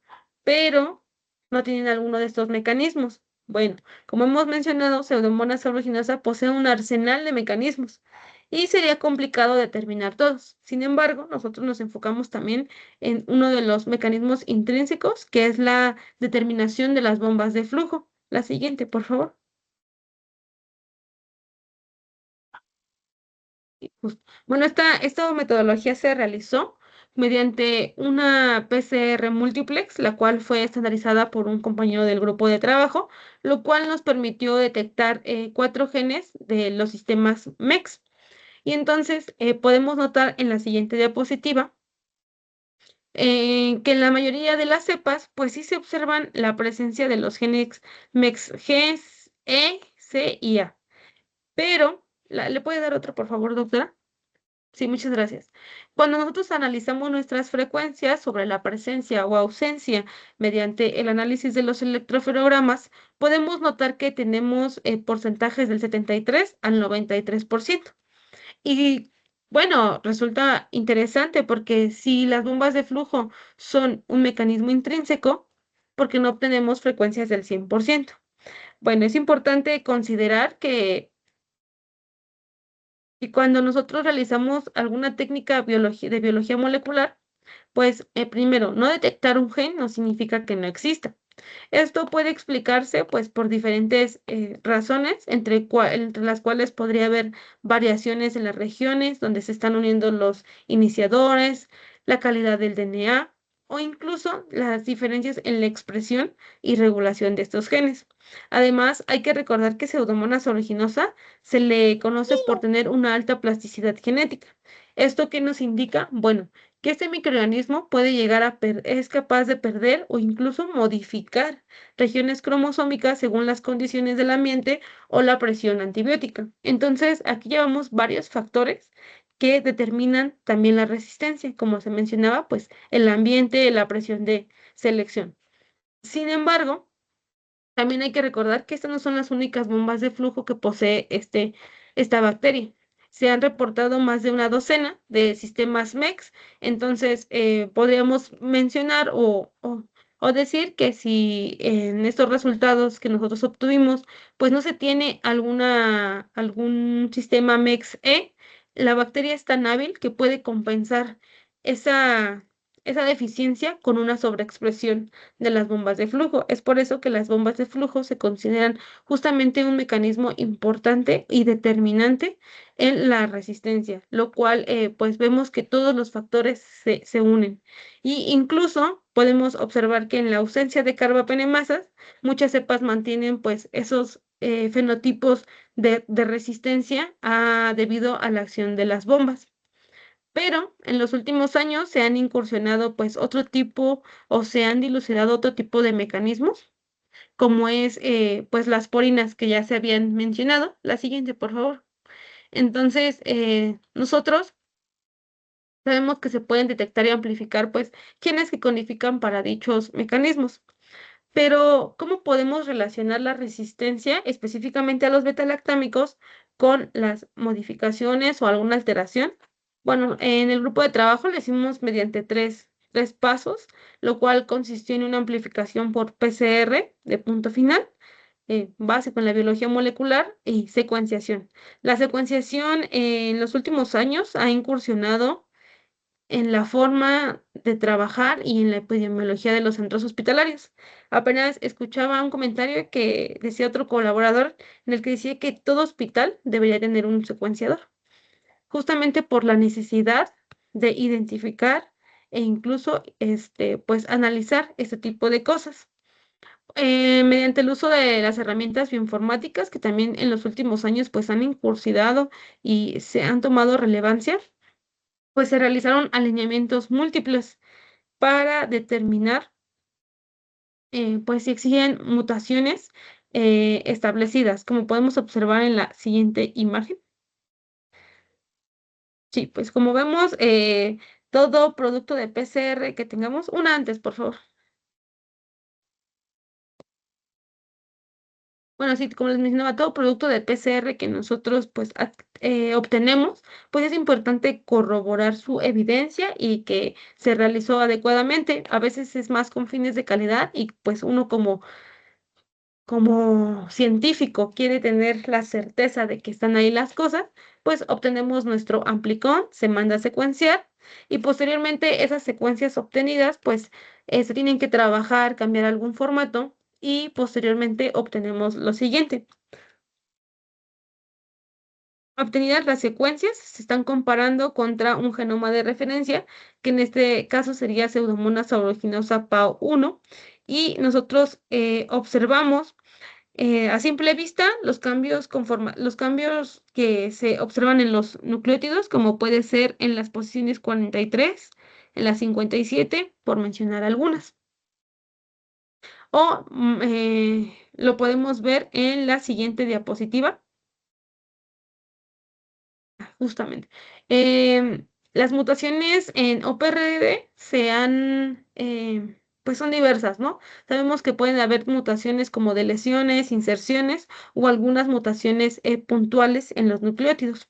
pero no tienen alguno de estos mecanismos. Bueno, como hemos mencionado, Pseudomonas aeruginosa posee un arsenal de mecanismos y sería complicado determinar todos. Sin embargo, nosotros nos enfocamos también en uno de los mecanismos intrínsecos, que es la determinación de las bombas de flujo. La siguiente, por favor. Bueno, esta metodología se realizó mediante una PCR multiplex, la cual fue estandarizada por un compañero del grupo de trabajo, lo cual nos permitió detectar 4 genes de los sistemas MEX. Y entonces podemos notar en la siguiente diapositiva que en la mayoría de las cepas, pues sí se observan la presencia de los genes MEX G, E, C y A. Pero, ¿le puede dar otro, por favor, doctora? Sí, muchas gracias. Cuando nosotros analizamos nuestras frecuencias sobre la presencia o ausencia mediante el análisis de los electroferogramas, podemos notar que tenemos porcentajes del 73 al 93%. Y bueno, resulta interesante porque si las bombas de flujo son un mecanismo intrínseco, ¿por qué no obtenemos frecuencias del 100%? Bueno, es importante considerar que cuando nosotros realizamos alguna técnica de biología molecular, pues primero, no detectar un gen no significa que no exista. Esto puede explicarse pues por diferentes razones, entre las cuales podría haber variaciones en las regiones donde se están uniendo los iniciadores, la calidad del DNA o incluso las diferencias en la expresión y regulación de estos genes. Además, hay que recordar que Pseudomonas aeruginosa se le conoce por tener una alta plasticidad genética. ¿Esto qué nos indica? Bueno, que este microorganismo puede llegar es capaz de perder o incluso modificar regiones cromosómicas según las condiciones del ambiente o la presión antibiótica. Entonces, aquí llevamos varios factores que determinan también la resistencia, como se mencionaba, pues el ambiente, la presión de selección. Sin embargo, también hay que recordar que estas no son las únicas bombas de flujo que posee esta bacteria. Se han reportado más de una docena de sistemas MEX, entonces podríamos mencionar o decir que si en estos resultados que nosotros obtuvimos, pues no se tiene algún sistema MEX-E, la bacteria es tan hábil que puede compensar esa, esa deficiencia con una sobreexpresión de las bombas de flujo. Es por eso que las bombas de flujo se consideran justamente un mecanismo importante y determinante en la resistencia, lo cual pues vemos que todos los factores se unen. Y incluso podemos observar que en la ausencia de carbapenemasas, muchas cepas mantienen pues esos fenotipos de resistencia debido a la acción de las bombas. Pero en los últimos años se han incursionado pues otro tipo o se han dilucidado otro tipo de mecanismos, como es pues las porinas que ya se habían mencionado. La siguiente, por favor. Entonces, nosotros sabemos que se pueden detectar y amplificar pues genes que codifican para dichos mecanismos. Pero, ¿cómo podemos relacionar la resistencia específicamente a los betalactámicos con las modificaciones o alguna alteración? Bueno, en el grupo de trabajo lo hicimos mediante tres pasos, lo cual consistió en una amplificación por PCR de punto final, básico en la biología molecular y secuenciación. La secuenciación en los últimos años ha incursionado en la forma de trabajar y en la epidemiología de los centros hospitalarios. Apenas escuchaba un comentario que decía otro colaborador en el que decía que todo hospital debería tener un secuenciador, justamente por la necesidad de identificar e incluso pues analizar este tipo de cosas. Mediante el uso de las herramientas bioinformáticas que también en los últimos años pues han incursionado y se han tomado relevancia, pues se realizaron alineamientos múltiples para determinar pues si exigen mutaciones establecidas, como podemos observar en la siguiente imagen. Sí, pues como vemos, todo producto de PCR que tengamos, una antes, por favor. Bueno, sí, como les mencionaba, todo producto de PCR que nosotros pues obtenemos, pues es importante corroborar su evidencia y que se realizó adecuadamente. A veces es más con fines de calidad y pues uno como científico quiere tener la certeza de que están ahí las cosas, pues obtenemos nuestro amplicón, se manda a secuenciar y posteriormente esas secuencias obtenidas, pues se tienen que trabajar, cambiar algún formato y posteriormente obtenemos lo siguiente. Obtenidas las secuencias, se están comparando contra un genoma de referencia, que en este caso sería Pseudomonas aeruginosa PAO1, y nosotros observamos a simple vista los cambios que se observan en los nucleótidos, como puede ser en las posiciones 43, en las 57, por mencionar algunas. O lo podemos ver en la siguiente diapositiva. Justamente. Las mutaciones en OPRD pues son diversas, ¿no? Sabemos que pueden haber mutaciones como de lesiones, inserciones o algunas mutaciones puntuales en los nucleótidos.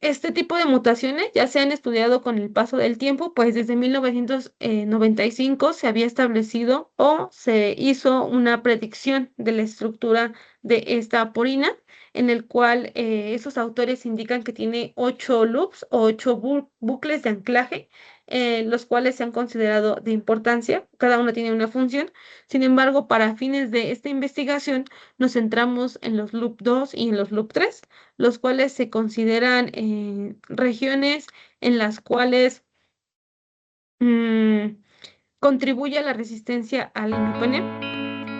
Este tipo de mutaciones ya se han estudiado con el paso del tiempo, pues desde 1995 se había establecido o se hizo una predicción de la estructura de esta porina, en el cual esos autores indican que tiene 8 loops o 8 bucles de anclaje, los cuales se han considerado de importancia, cada uno tiene una función. Sin embargo, para fines de esta investigación, nos centramos en los loop 2 y en los loop 3, los cuales se consideran regiones en las cuales mm, contribuye a la resistencia al imipenem.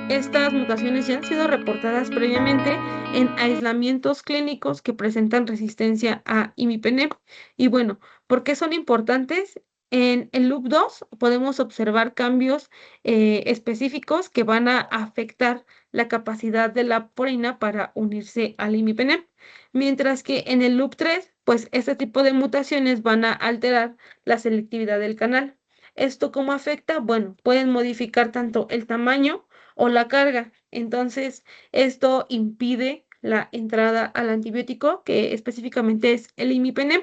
Estas mutaciones ya han sido reportadas previamente en aislamientos clínicos que presentan resistencia a imipenem. Y bueno, ¿por qué son importantes? En el loop 2 podemos observar cambios específicos que van a afectar la capacidad de la porina para unirse al imipenem, mientras que en el loop 3, pues este tipo de mutaciones van a alterar la selectividad del canal. ¿Esto cómo afecta? Bueno, pueden modificar tanto el tamaño o la carga. Entonces, esto impide la entrada al antibiótico, que específicamente es el imipenem.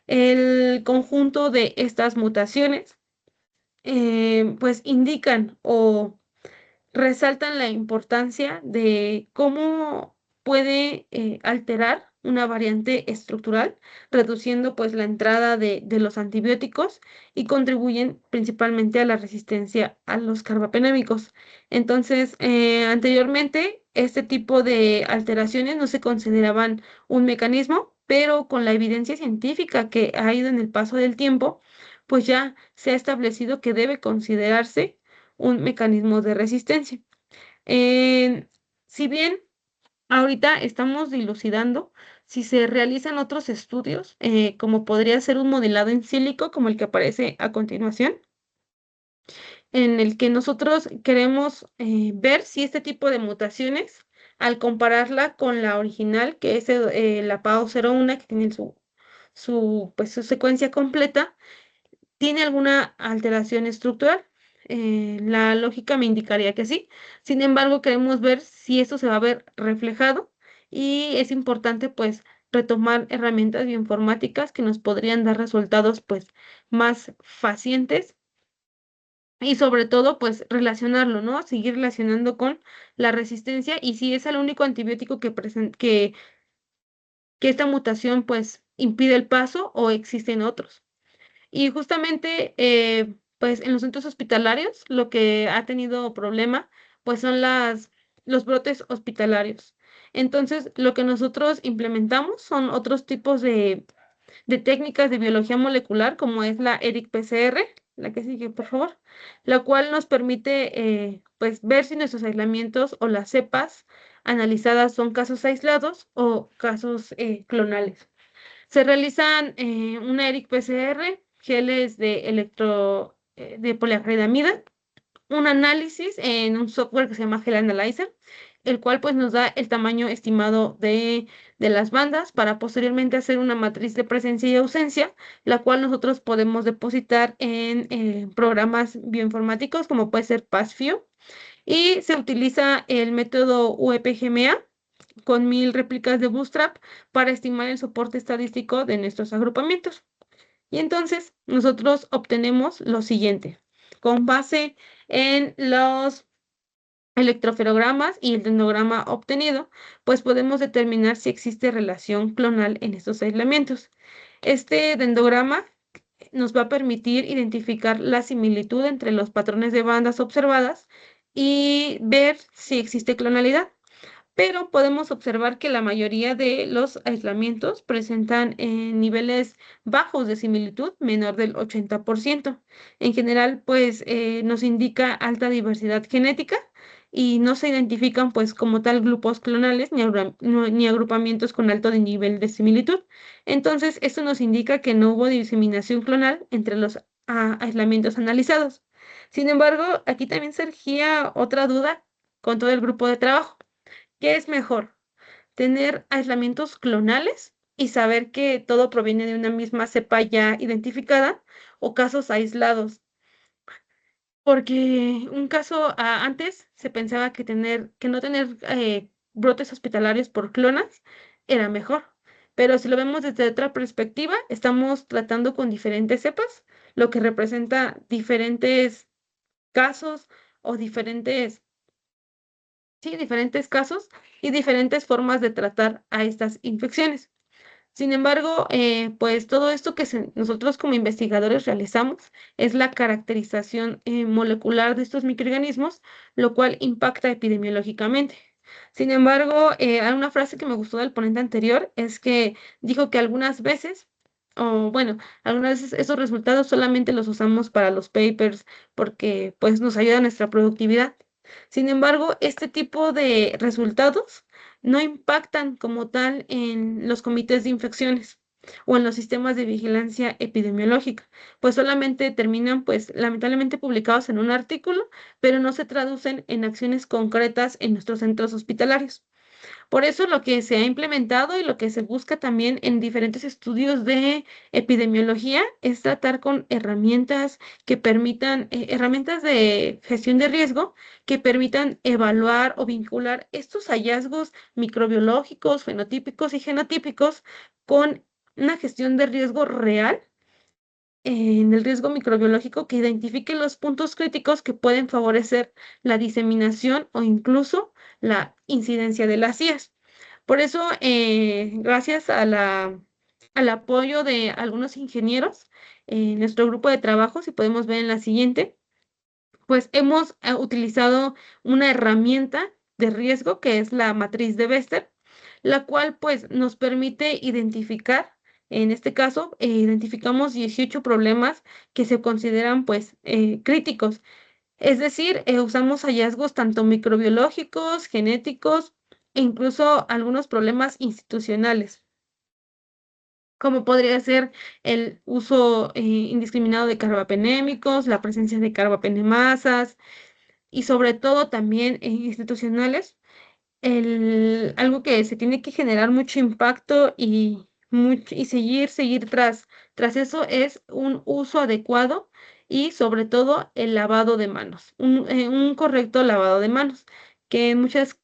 El conjunto de estas mutaciones, pues indican o resaltan la importancia de cómo puede alterar una variante estructural, reduciendo pues la entrada de los antibióticos y contribuyen principalmente a la resistencia a los carbapenémicos. Entonces, anteriormente, este tipo de alteraciones no se consideraban un mecanismo, pero con la evidencia científica que ha ido en el paso del tiempo, pues ya se ha establecido que debe considerarse un mecanismo de resistencia. Si bien ahorita estamos dilucidando si se realizan otros estudios, como podría ser un modelado en sílico, como el que aparece a continuación, en el que nosotros queremos ver si este tipo de mutaciones, al compararla con la original, que es la PAO01, que tiene pues, su secuencia completa, ¿tiene alguna alteración estructural? La lógica me indicaría que sí. Sin embargo, queremos ver si esto se va a ver reflejado y es importante pues retomar herramientas bioinformáticas que nos podrían dar resultados pues más facientes y sobre todo pues relacionarlo, ¿no? Seguir relacionando con la resistencia y si es el único antibiótico que esta mutación pues impide el paso o existen otros. Y justamente, pues en los centros hospitalarios, lo que ha tenido problema, pues son los brotes hospitalarios. Entonces, lo que nosotros implementamos son otros tipos de técnicas de biología molecular, como es la ERIC-PCR, la que sigue, por favor, la cual nos permite, pues, ver si nuestros aislamientos o las cepas analizadas son casos aislados o casos clonales. Se realizan una ERIC-PCR, geles de poliacridamida, un análisis en un software que se llama Gel Analyzer, el cual pues nos da el tamaño estimado de las bandas para posteriormente hacer una matriz de presencia y ausencia, la cual nosotros podemos depositar en programas bioinformáticos como puede ser PassView y se utiliza el método UEPGMA con 1000 réplicas de Bootstrap para estimar el soporte estadístico de nuestros agrupamientos. Y entonces nosotros obtenemos lo siguiente. Con base en los electroferogramas y el dendrograma obtenido, pues podemos determinar si existe relación clonal en estos aislamientos. Este dendrograma nos va a permitir identificar la similitud entre los patrones de bandas observadas y ver si existe clonalidad. Pero podemos observar que la mayoría de los aislamientos presentan niveles bajos de similitud, menor del 80%. En general, pues nos indica alta diversidad genética y no se identifican pues como tal grupos clonales ni agrupamientos con alto nivel de similitud. Entonces, esto nos indica que no hubo diseminación clonal entre los aislamientos analizados. Sin embargo, aquí también surgía otra duda con todo el grupo de trabajo. ¿Qué es mejor? ¿Tener aislamientos clonales y saber que todo proviene de una misma cepa ya identificada o casos aislados? Porque un caso antes se pensaba que no tener brotes hospitalarios por clonas era mejor. Pero si lo vemos desde otra perspectiva, estamos tratando con diferentes cepas, lo que representa diferentes casos o diferentes casos y diferentes formas de tratar a estas infecciones. Sin embargo, pues todo esto que nosotros como investigadores realizamos es la caracterización molecular de estos microorganismos, lo cual impacta epidemiológicamente. Sin embargo, hay una frase que me gustó del ponente anterior, es que dijo que algunas veces, o bueno, algunas veces esos resultados solamente los usamos para los papers porque pues nos ayuda a nuestra productividad. Sin embargo, este tipo de resultados no impactan como tal en los comités de infecciones o en los sistemas de vigilancia epidemiológica, pues solamente terminan, pues lamentablemente publicados en un artículo, pero no se traducen en acciones concretas en nuestros centros hospitalarios. Por eso lo que se ha implementado y lo que se busca también en diferentes estudios de epidemiología es tratar con herramientas que permitan, herramientas de gestión de riesgo que permitan evaluar o vincular estos hallazgos microbiológicos, fenotípicos y genotípicos con una gestión de riesgo real en el riesgo microbiológico que identifique los puntos críticos que pueden favorecer la diseminación o incluso la incidencia de las IAS. Por eso, gracias al apoyo de algunos ingenieros en nuestro grupo de trabajo, si podemos ver en la siguiente, pues hemos utilizado una herramienta de riesgo que es la matriz de Bester, la cual pues nos permite identificar, en este caso, identificamos 18 problemas que se consideran pues críticos. Es decir, usamos hallazgos tanto microbiológicos, genéticos e incluso algunos problemas institucionales, como podría ser el uso indiscriminado de carbapenémicos, la presencia de carbapenemasas y sobre todo también institucionales. Algo que se tiene que generar mucho impacto y seguir tras eso es un uso adecuado y sobre todo el lavado de manos, un correcto lavado de manos, que en muchas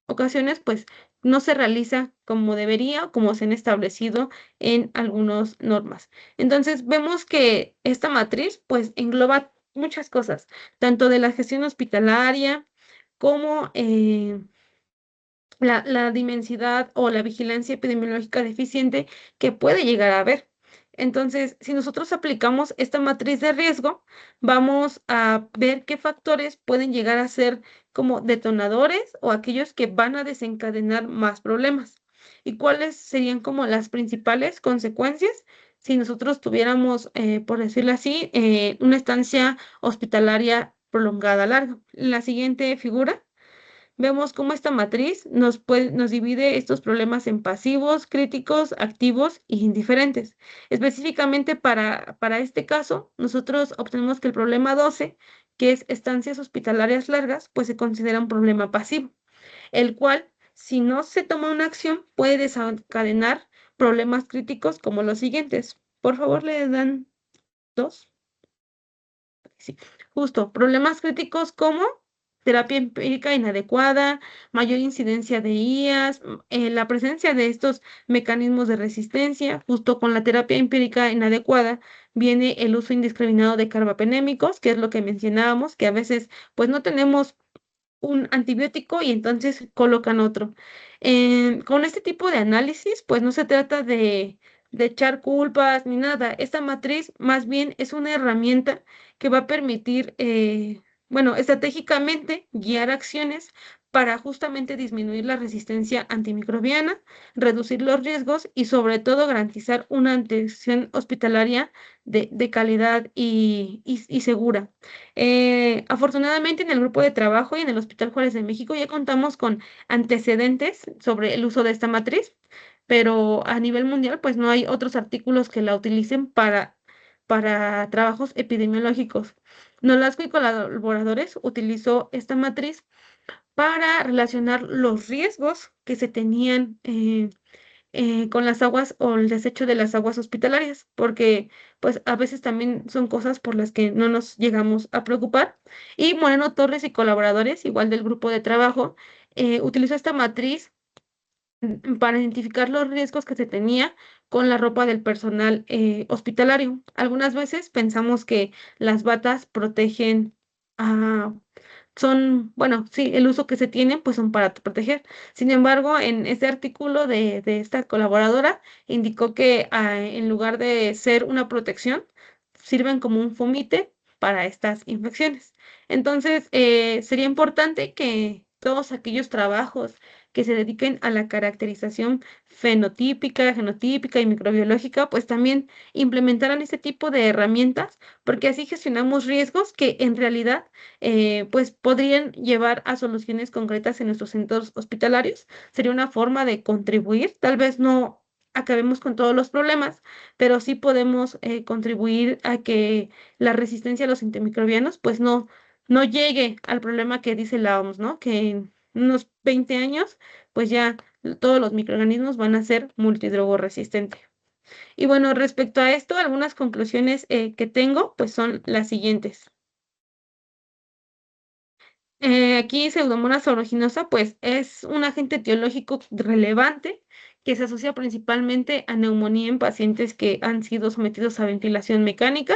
ocasiones pues no se realiza como debería o como se han establecido en algunas normas. Entonces vemos que esta matriz pues engloba muchas cosas, tanto de la gestión hospitalaria como la dimensidad o la vigilancia epidemiológica deficiente que puede llegar a haber. Entonces, si nosotros aplicamos esta matriz de riesgo, vamos a ver qué factores pueden llegar a ser como detonadores o aquellos que van a desencadenar más problemas y cuáles serían como las principales consecuencias si nosotros tuviéramos, por decirlo así, una estancia hospitalaria prolongada larga. En la siguiente figura vemos cómo esta matriz nos divide estos problemas en pasivos, críticos, activos y indiferentes. Específicamente para este caso, nosotros obtenemos que el problema 12, que es estancias hospitalarias largas, pues se considera un problema pasivo, el cual, si no se toma una acción, puede desencadenar problemas críticos como los siguientes. Por favor, le dan dos. Sí, justo, problemas críticos como terapia empírica inadecuada, mayor incidencia de IAS, la presencia de estos mecanismos de resistencia. Justo con la terapia empírica inadecuada viene el uso indiscriminado de carbapenémicos, que es lo que mencionábamos, que a veces pues no tenemos un antibiótico y entonces colocan otro. Con este tipo de análisis, pues no se trata de echar culpas ni nada. Esta matriz más bien es una herramienta que va a permitir, bueno, estratégicamente guiar acciones para justamente disminuir la resistencia antimicrobiana, reducir los riesgos y sobre todo garantizar una atención hospitalaria de calidad y segura. Afortunadamente en el grupo de trabajo y en el Hospital Juárez de México ya contamos con antecedentes sobre el uso de esta matriz, pero a nivel mundial pues no hay otros artículos que la utilicen para trabajos epidemiológicos. Nolasco y colaboradores utilizó esta matriz para relacionar los riesgos que se tenían con las aguas o el desecho de las aguas hospitalarias, porque pues a veces también son cosas por las que no nos llegamos a preocupar. Y Moreno Torres y colaboradores, igual del grupo de trabajo, utilizó esta matriz para identificar los riesgos que se tenía con la ropa del personal hospitalario. Algunas veces pensamos que las batas protegen a bueno, sí, el uso que se tienen pues son para proteger. Sin embargo, en este artículo de esta colaboradora indicó que en lugar de ser una protección, sirven como un fomite para estas infecciones. Entonces, sería importante que todos aquellos trabajos que se dediquen a la caracterización fenotípica, genotípica y microbiológica, pues también implementaran este tipo de herramientas, porque así gestionamos riesgos que en realidad pues podrían llevar a soluciones concretas en nuestros centros hospitalarios. Sería una forma de contribuir, tal vez no acabemos con todos los problemas, pero sí podemos contribuir a que la resistencia a los antimicrobianos pues no llegue al problema que dice la OMS, ¿no? Que en unos 20 años pues ya todos los microorganismos van a ser multidrogoresistentes. Y bueno, respecto a esto, algunas conclusiones que tengo pues son las siguientes. Aquí Pseudomonas aeruginosa, pues es un agente etiológico relevante que se asocia principalmente a neumonía en pacientes que han sido sometidos a ventilación mecánica.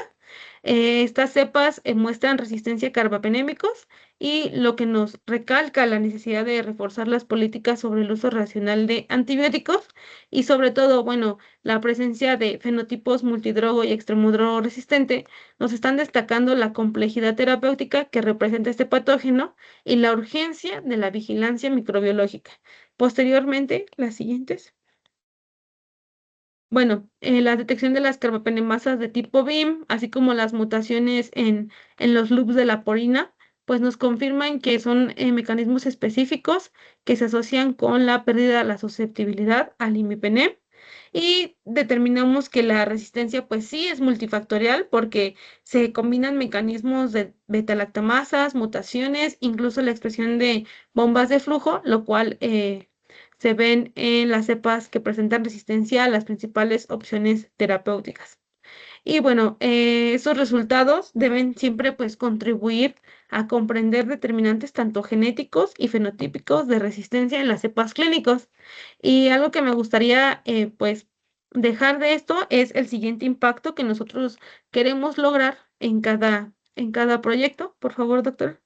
Estas cepas muestran resistencia a carbapenémicos y lo que nos recalca la necesidad de reforzar las políticas sobre el uso racional de antibióticos y sobre todo, bueno, la presencia de fenotipos multidrogo y extremodrogo resistente nos están destacando la complejidad terapéutica que representa este patógeno y la urgencia de la vigilancia microbiológica. Posteriormente, las siguientes. Bueno, la detección de las carbapenemasas de tipo BIM, así como las mutaciones en los loops de la porina, pues nos confirman que son mecanismos específicos que se asocian con la pérdida de la susceptibilidad al imipenem. Y determinamos que la resistencia, pues sí, es multifactorial porque se combinan mecanismos de beta-lactamasas, mutaciones, incluso la expresión de bombas de flujo, lo cual se ven en las cepas que presentan resistencia a las principales opciones terapéuticas. Y bueno, esos resultados deben siempre pues contribuir a comprender determinantes tanto genéticos y fenotípicos de resistencia en las cepas clínicos. Y algo que me gustaría pues dejar de esto es el siguiente impacto que nosotros queremos lograr en cada proyecto. Por favor, doctor.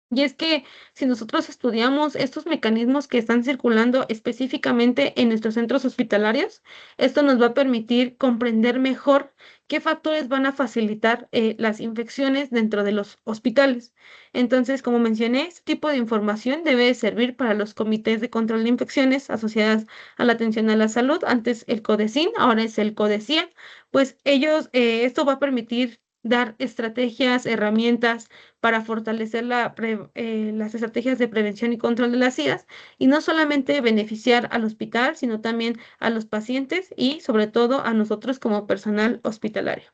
Y es que si nosotros estudiamos estos mecanismos que están circulando específicamente en nuestros centros hospitalarios, esto nos va a permitir comprender mejor qué factores van a facilitar las infecciones dentro de los hospitales. Entonces, como mencioné, este tipo de información debe servir para los comités de control de infecciones asociadas a la atención a la salud. Antes el CODECIN, ahora es el CODECIA. Pues ellos, esto va a permitir dar estrategias, herramientas para fortalecer las estrategias de prevención y control de las IAS y no solamente beneficiar al hospital, sino también a los pacientes y sobre todo a nosotros como personal hospitalario.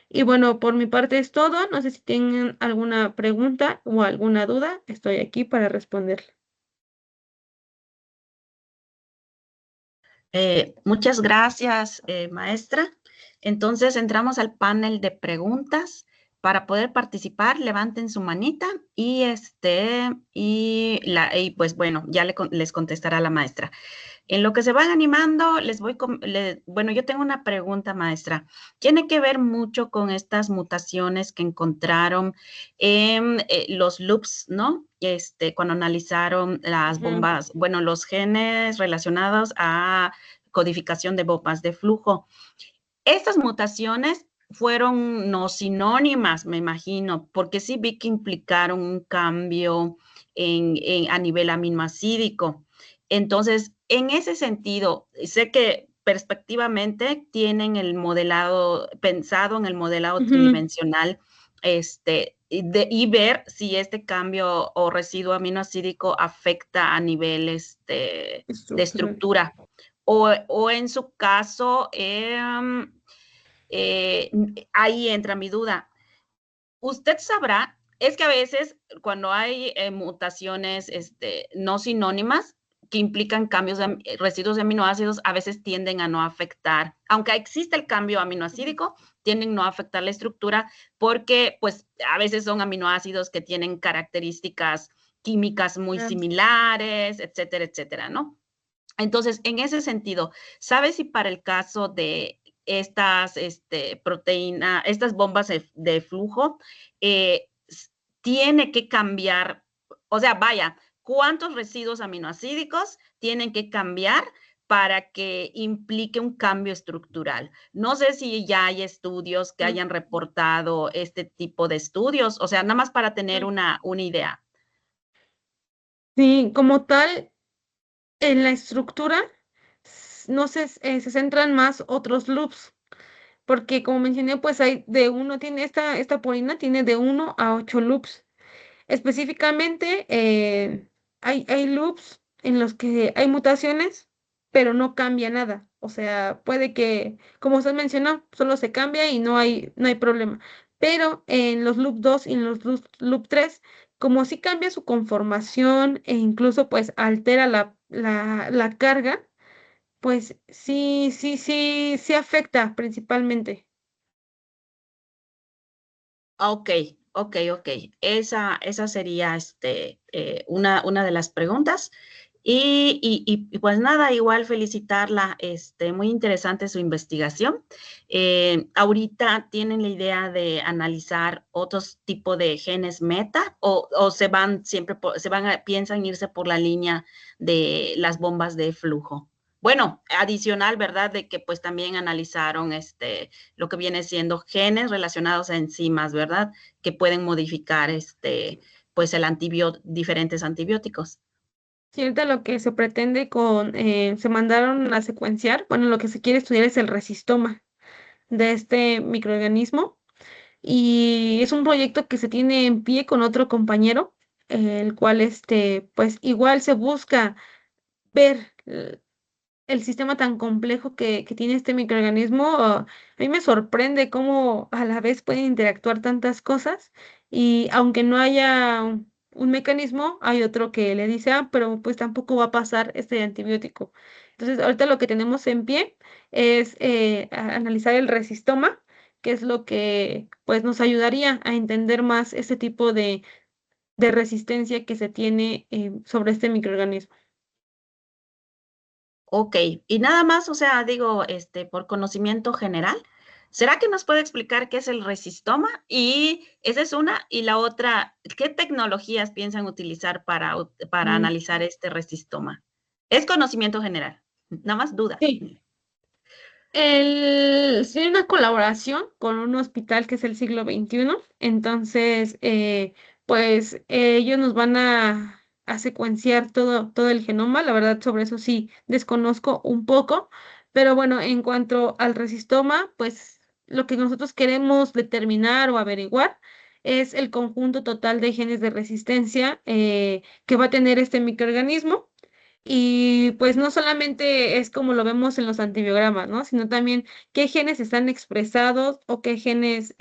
Y bueno, por mi parte es todo. No sé si tienen alguna pregunta o alguna duda. Estoy aquí para responderle. Muchas gracias, maestra. Entonces entramos al panel de preguntas Para poder participar, levanten su manita y pues bueno, ya les contestará la maestra. En lo que se van animando, bueno, yo tengo una pregunta, maestra. Tiene que ver mucho con estas mutaciones que encontraron en los loops, ¿no? Cuando analizaron las bombas, bueno, los genes relacionados a codificación de bombas de flujo. Estas mutaciones fueron no sinónimas, me imagino, porque sí vi que implicaron un cambio a nivel aminoácidico. Entonces, en ese sentido, sé que perspectivamente tienen el modelado, pensado en el modelado tridimensional, y ver si este cambio o residuo aminoácidico afecta a nivel de estructura. O en su caso, ahí entra mi duda. Usted sabrá, es que a veces cuando hay mutaciones no sinónimas que implican cambios de residuos de aminoácidos, a veces tienden a no afectar, aunque existe el cambio aminoácidico, tienden a no afectar la estructura porque pues a veces son aminoácidos que tienen características químicas muy similares, etcétera, etcétera, ¿no? Entonces, en ese sentido, ¿sabes si para el caso de estas proteínas, estas bombas de flujo, tiene que cambiar, o sea, vaya, cuántos residuos aminoácidos tienen que cambiar para que implique un cambio estructural? No sé si ya hay estudios que hayan reportado este tipo de estudios, o sea, nada más para tener una idea. Sí, como tal, en la estructura no se centran más otros loops, porque como mencioné, pues hay de uno, tiene esta purina tiene de 1 a 8 loops. Específicamente, hay loops en los que hay mutaciones, pero no cambia nada. O sea, puede que, como usted mencionó, solo se cambia y no hay problema. Pero en los loop 2 y en los loop 3, como sí cambia su conformación e incluso pues altera la carga, pues sí afecta principalmente. Ok, ok. Esa sería una de las preguntas. Y pues nada, igual felicitarla, muy interesante su investigación. Ahorita tienen la idea de analizar otros tipos de genes meta o se van siempre piensan irse por la línea de las bombas de flujo. Bueno, adicional, ¿verdad? De que pues también analizaron lo que viene siendo genes relacionados a enzimas, ¿verdad? Que pueden modificar pues diferentes antibióticos. Sí, ahorita lo que se pretende se mandaron a secuenciar, bueno, lo que se quiere estudiar es el resistoma de este microorganismo y es un proyecto que se tiene en pie con otro compañero, el cual, pues igual se busca ver el sistema tan complejo que tiene este microorganismo. A mí me sorprende cómo a la vez pueden interactuar tantas cosas y aunque no haya un mecanismo, hay otro que le dice, pero pues tampoco va a pasar este antibiótico. Entonces, ahorita lo que tenemos en pie es analizar el resistoma, que es lo que pues nos ayudaría a entender más este tipo de resistencia que se tiene sobre este microorganismo. Ok, y nada más, o sea, digo, por conocimiento general, ¿será que nos puede explicar qué es el resistoma? Y esa es una, y la otra, ¿qué tecnologías piensan utilizar para Mm, analizar este resistoma? Es conocimiento general, nada más dudas. Sí. Sí, hay una colaboración con un hospital que es el siglo XXI, entonces, pues ellos nos van a secuenciar todo el genoma. La verdad, sobre eso sí desconozco un poco, pero bueno, en cuanto al resistoma, pues lo que nosotros queremos determinar o averiguar es el conjunto total de genes de resistencia que va a tener este microorganismo. Y pues no solamente es como lo vemos en los antibiogramas, ¿no? Sino también qué genes están expresados o qué genes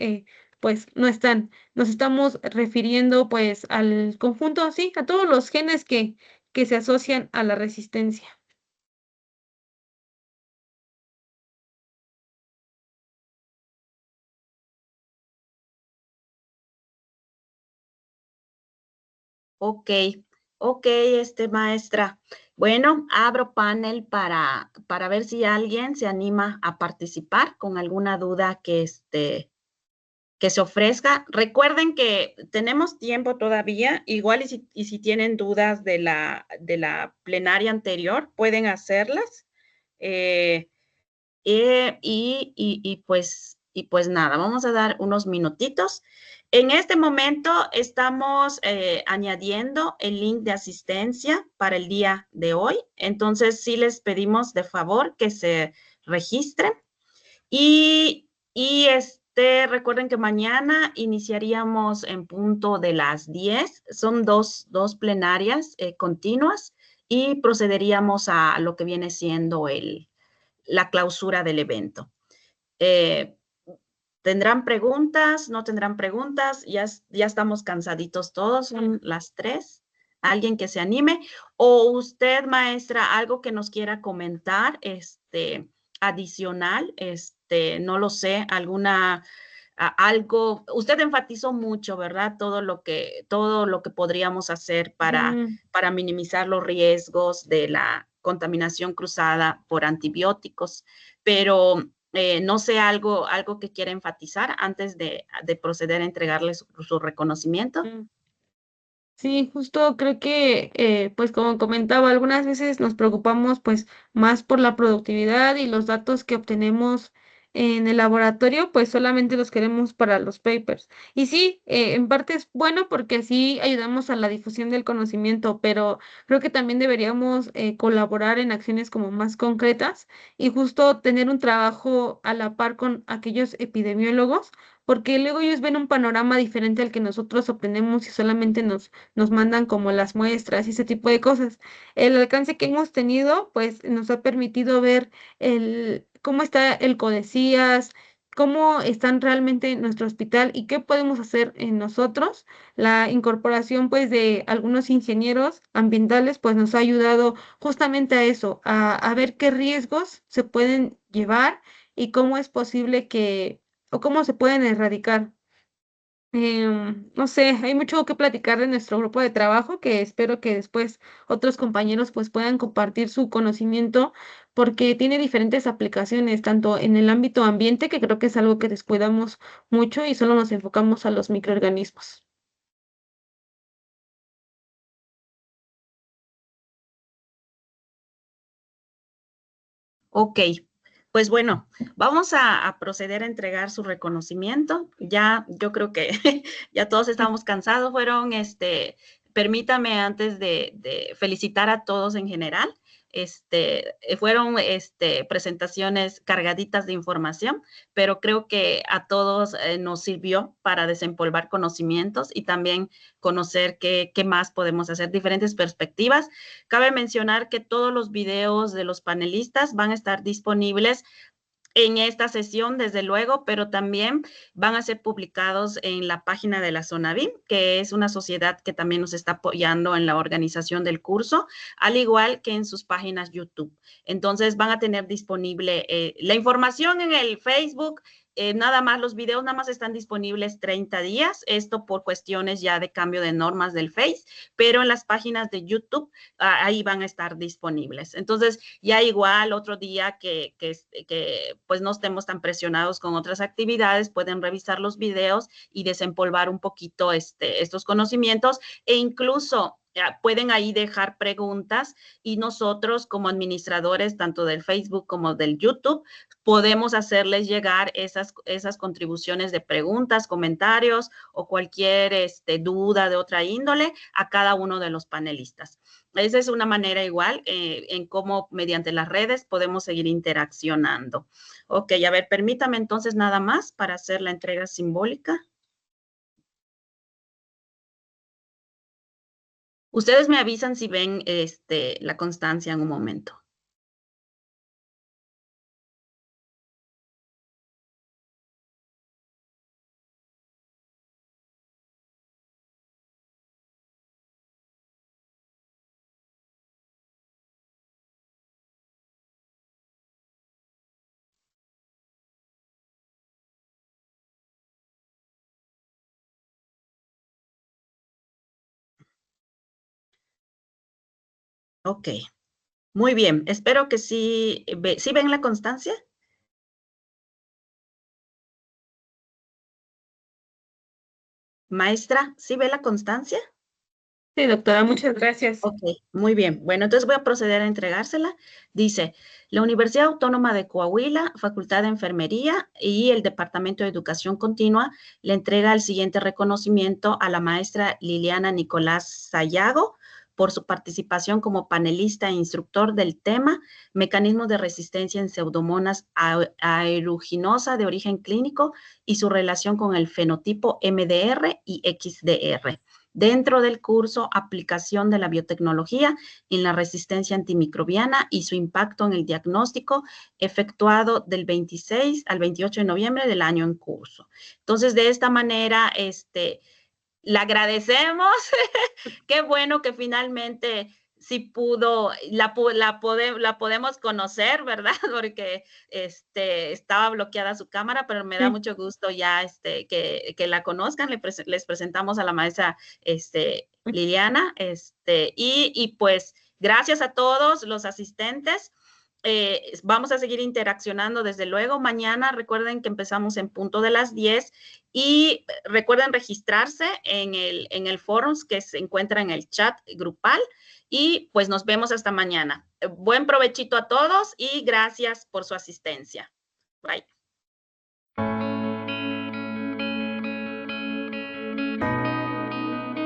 pues no están. Nos estamos refiriendo pues al conjunto, sí, a todos los genes que se asocian a la resistencia. Ok, ok, maestra. Bueno, abro panel para ver si alguien se anima a participar con alguna duda que se ofrezca. Recuerden que tenemos tiempo todavía, igual y si tienen dudas de la plenaria anterior, pueden hacerlas. Eh, y pues nada, vamos a dar unos minutitos. En este momento estamos añadiendo el link de asistencia para el día de hoy. Entonces, sí les pedimos de favor que se registren. Recuerden que mañana iniciaríamos en punto de las 10. Son dos plenarias continuas y procederíamos a lo que viene siendo la clausura del evento. Eh, ¿Tendrán preguntas? ¿No tendrán preguntas? Ya estamos cansaditos todos, son las 3. ¿Alguien que se anime? O usted, maestra, algo que nos quiera comentar, adicional, no lo sé, algo, usted enfatizó mucho, ¿verdad? Todo lo que podríamos hacer para minimizar los riesgos de la contaminación cruzada por antibióticos, pero no sé, algo que quiera enfatizar antes de proceder a entregarle su reconocimiento. Sí, justo creo que, pues como comentaba, algunas veces nos preocupamos pues más por la productividad y los datos que obtenemos en el laboratorio, pues solamente los queremos para los papers. Y sí, en parte es bueno porque así ayudamos a la difusión del conocimiento, pero creo que también deberíamos colaborar en acciones como más concretas y justo tener un trabajo a la par con aquellos epidemiólogos, porque luego ellos ven un panorama diferente al que nosotros obtenemos y solamente nos mandan como las muestras y ese tipo de cosas. El alcance que hemos tenido, pues nos ha permitido ver cómo está el CODECIAS, cómo están realmente en nuestro hospital y qué podemos hacer en nosotros. La incorporación, pues, de algunos ingenieros ambientales, pues nos ha ayudado justamente a eso, a ver qué riesgos se pueden llevar y cómo es posible o cómo se pueden erradicar. No sé, hay mucho que platicar de nuestro grupo de trabajo que espero que después otros compañeros pues puedan compartir su conocimiento porque tiene diferentes aplicaciones, tanto en el ámbito ambiente, que creo que es algo que descuidamos mucho y solo nos enfocamos a los microorganismos. Ok, pues bueno, vamos a proceder a entregar su reconocimiento. Ya, yo creo que ya todos estamos cansados. Permítame antes de felicitar a todos en general. Fueron presentaciones cargaditas de información, pero creo que a todos nos sirvió para desempolvar conocimientos y también conocer qué más podemos hacer, diferentes perspectivas. Cabe mencionar que todos los videos de los panelistas van a estar disponibles en esta sesión, desde luego, pero también van a ser publicados en la página de la Zonavim, que es una sociedad que también nos está apoyando en la organización del curso, al igual que en sus páginas YouTube. Entonces van a tener disponible la información en el Facebook. Nada más, los videos nada más están disponibles 30 días, esto por cuestiones ya de cambio de normas del Face, pero en las páginas de YouTube ahí van a estar disponibles. Entonces, ya igual otro día que pues no estemos tan presionados con otras actividades, pueden revisar los videos y desempolvar un poquito estos conocimientos e incluso pueden ahí dejar preguntas y nosotros como administradores tanto del Facebook como del YouTube podemos hacerles llegar esas contribuciones de preguntas, comentarios o cualquier duda de otra índole a cada uno de los panelistas. Esa es una manera igual en cómo mediante las redes podemos seguir interaccionando. Ok, a ver, permítame entonces nada más para hacer la entrega simbólica. Ustedes me avisan si ven la constancia en un momento. Ok, muy bien. Espero que sí, ¿sí ven la constancia? Maestra, ¿sí ve la constancia? Sí, doctora, muchas gracias. Ok, muy bien. Bueno, entonces voy a proceder a entregársela. Dice, la Universidad Autónoma de Coahuila, Facultad de Enfermería y el Departamento de Educación Continua le entrega el siguiente reconocimiento a la maestra Liliana Nicolás Sayago por su participación como panelista e instructor del tema Mecanismos de resistencia en pseudomonas aeruginosa de origen clínico y su relación con el fenotipo MDR y XDR dentro del curso Aplicación de la biotecnología en la resistencia antimicrobiana y su impacto en el diagnóstico efectuado del 26 al 28 de noviembre del año en curso. Entonces, de esta manera, le agradecemos. Qué bueno que finalmente sí pudo, la podemos conocer, ¿verdad? Porque estaba bloqueada su cámara, pero me da Sí. mucho gusto ya que la conozcan. Les presentamos a la maestra Liliana, y pues gracias a todos los asistentes. Vamos a seguir interaccionando desde luego. Mañana recuerden que empezamos en punto de las 10 y recuerden registrarse en el foro que se encuentra en el chat grupal y pues nos vemos hasta mañana. Buen provechito a todos y gracias por su asistencia. Bye.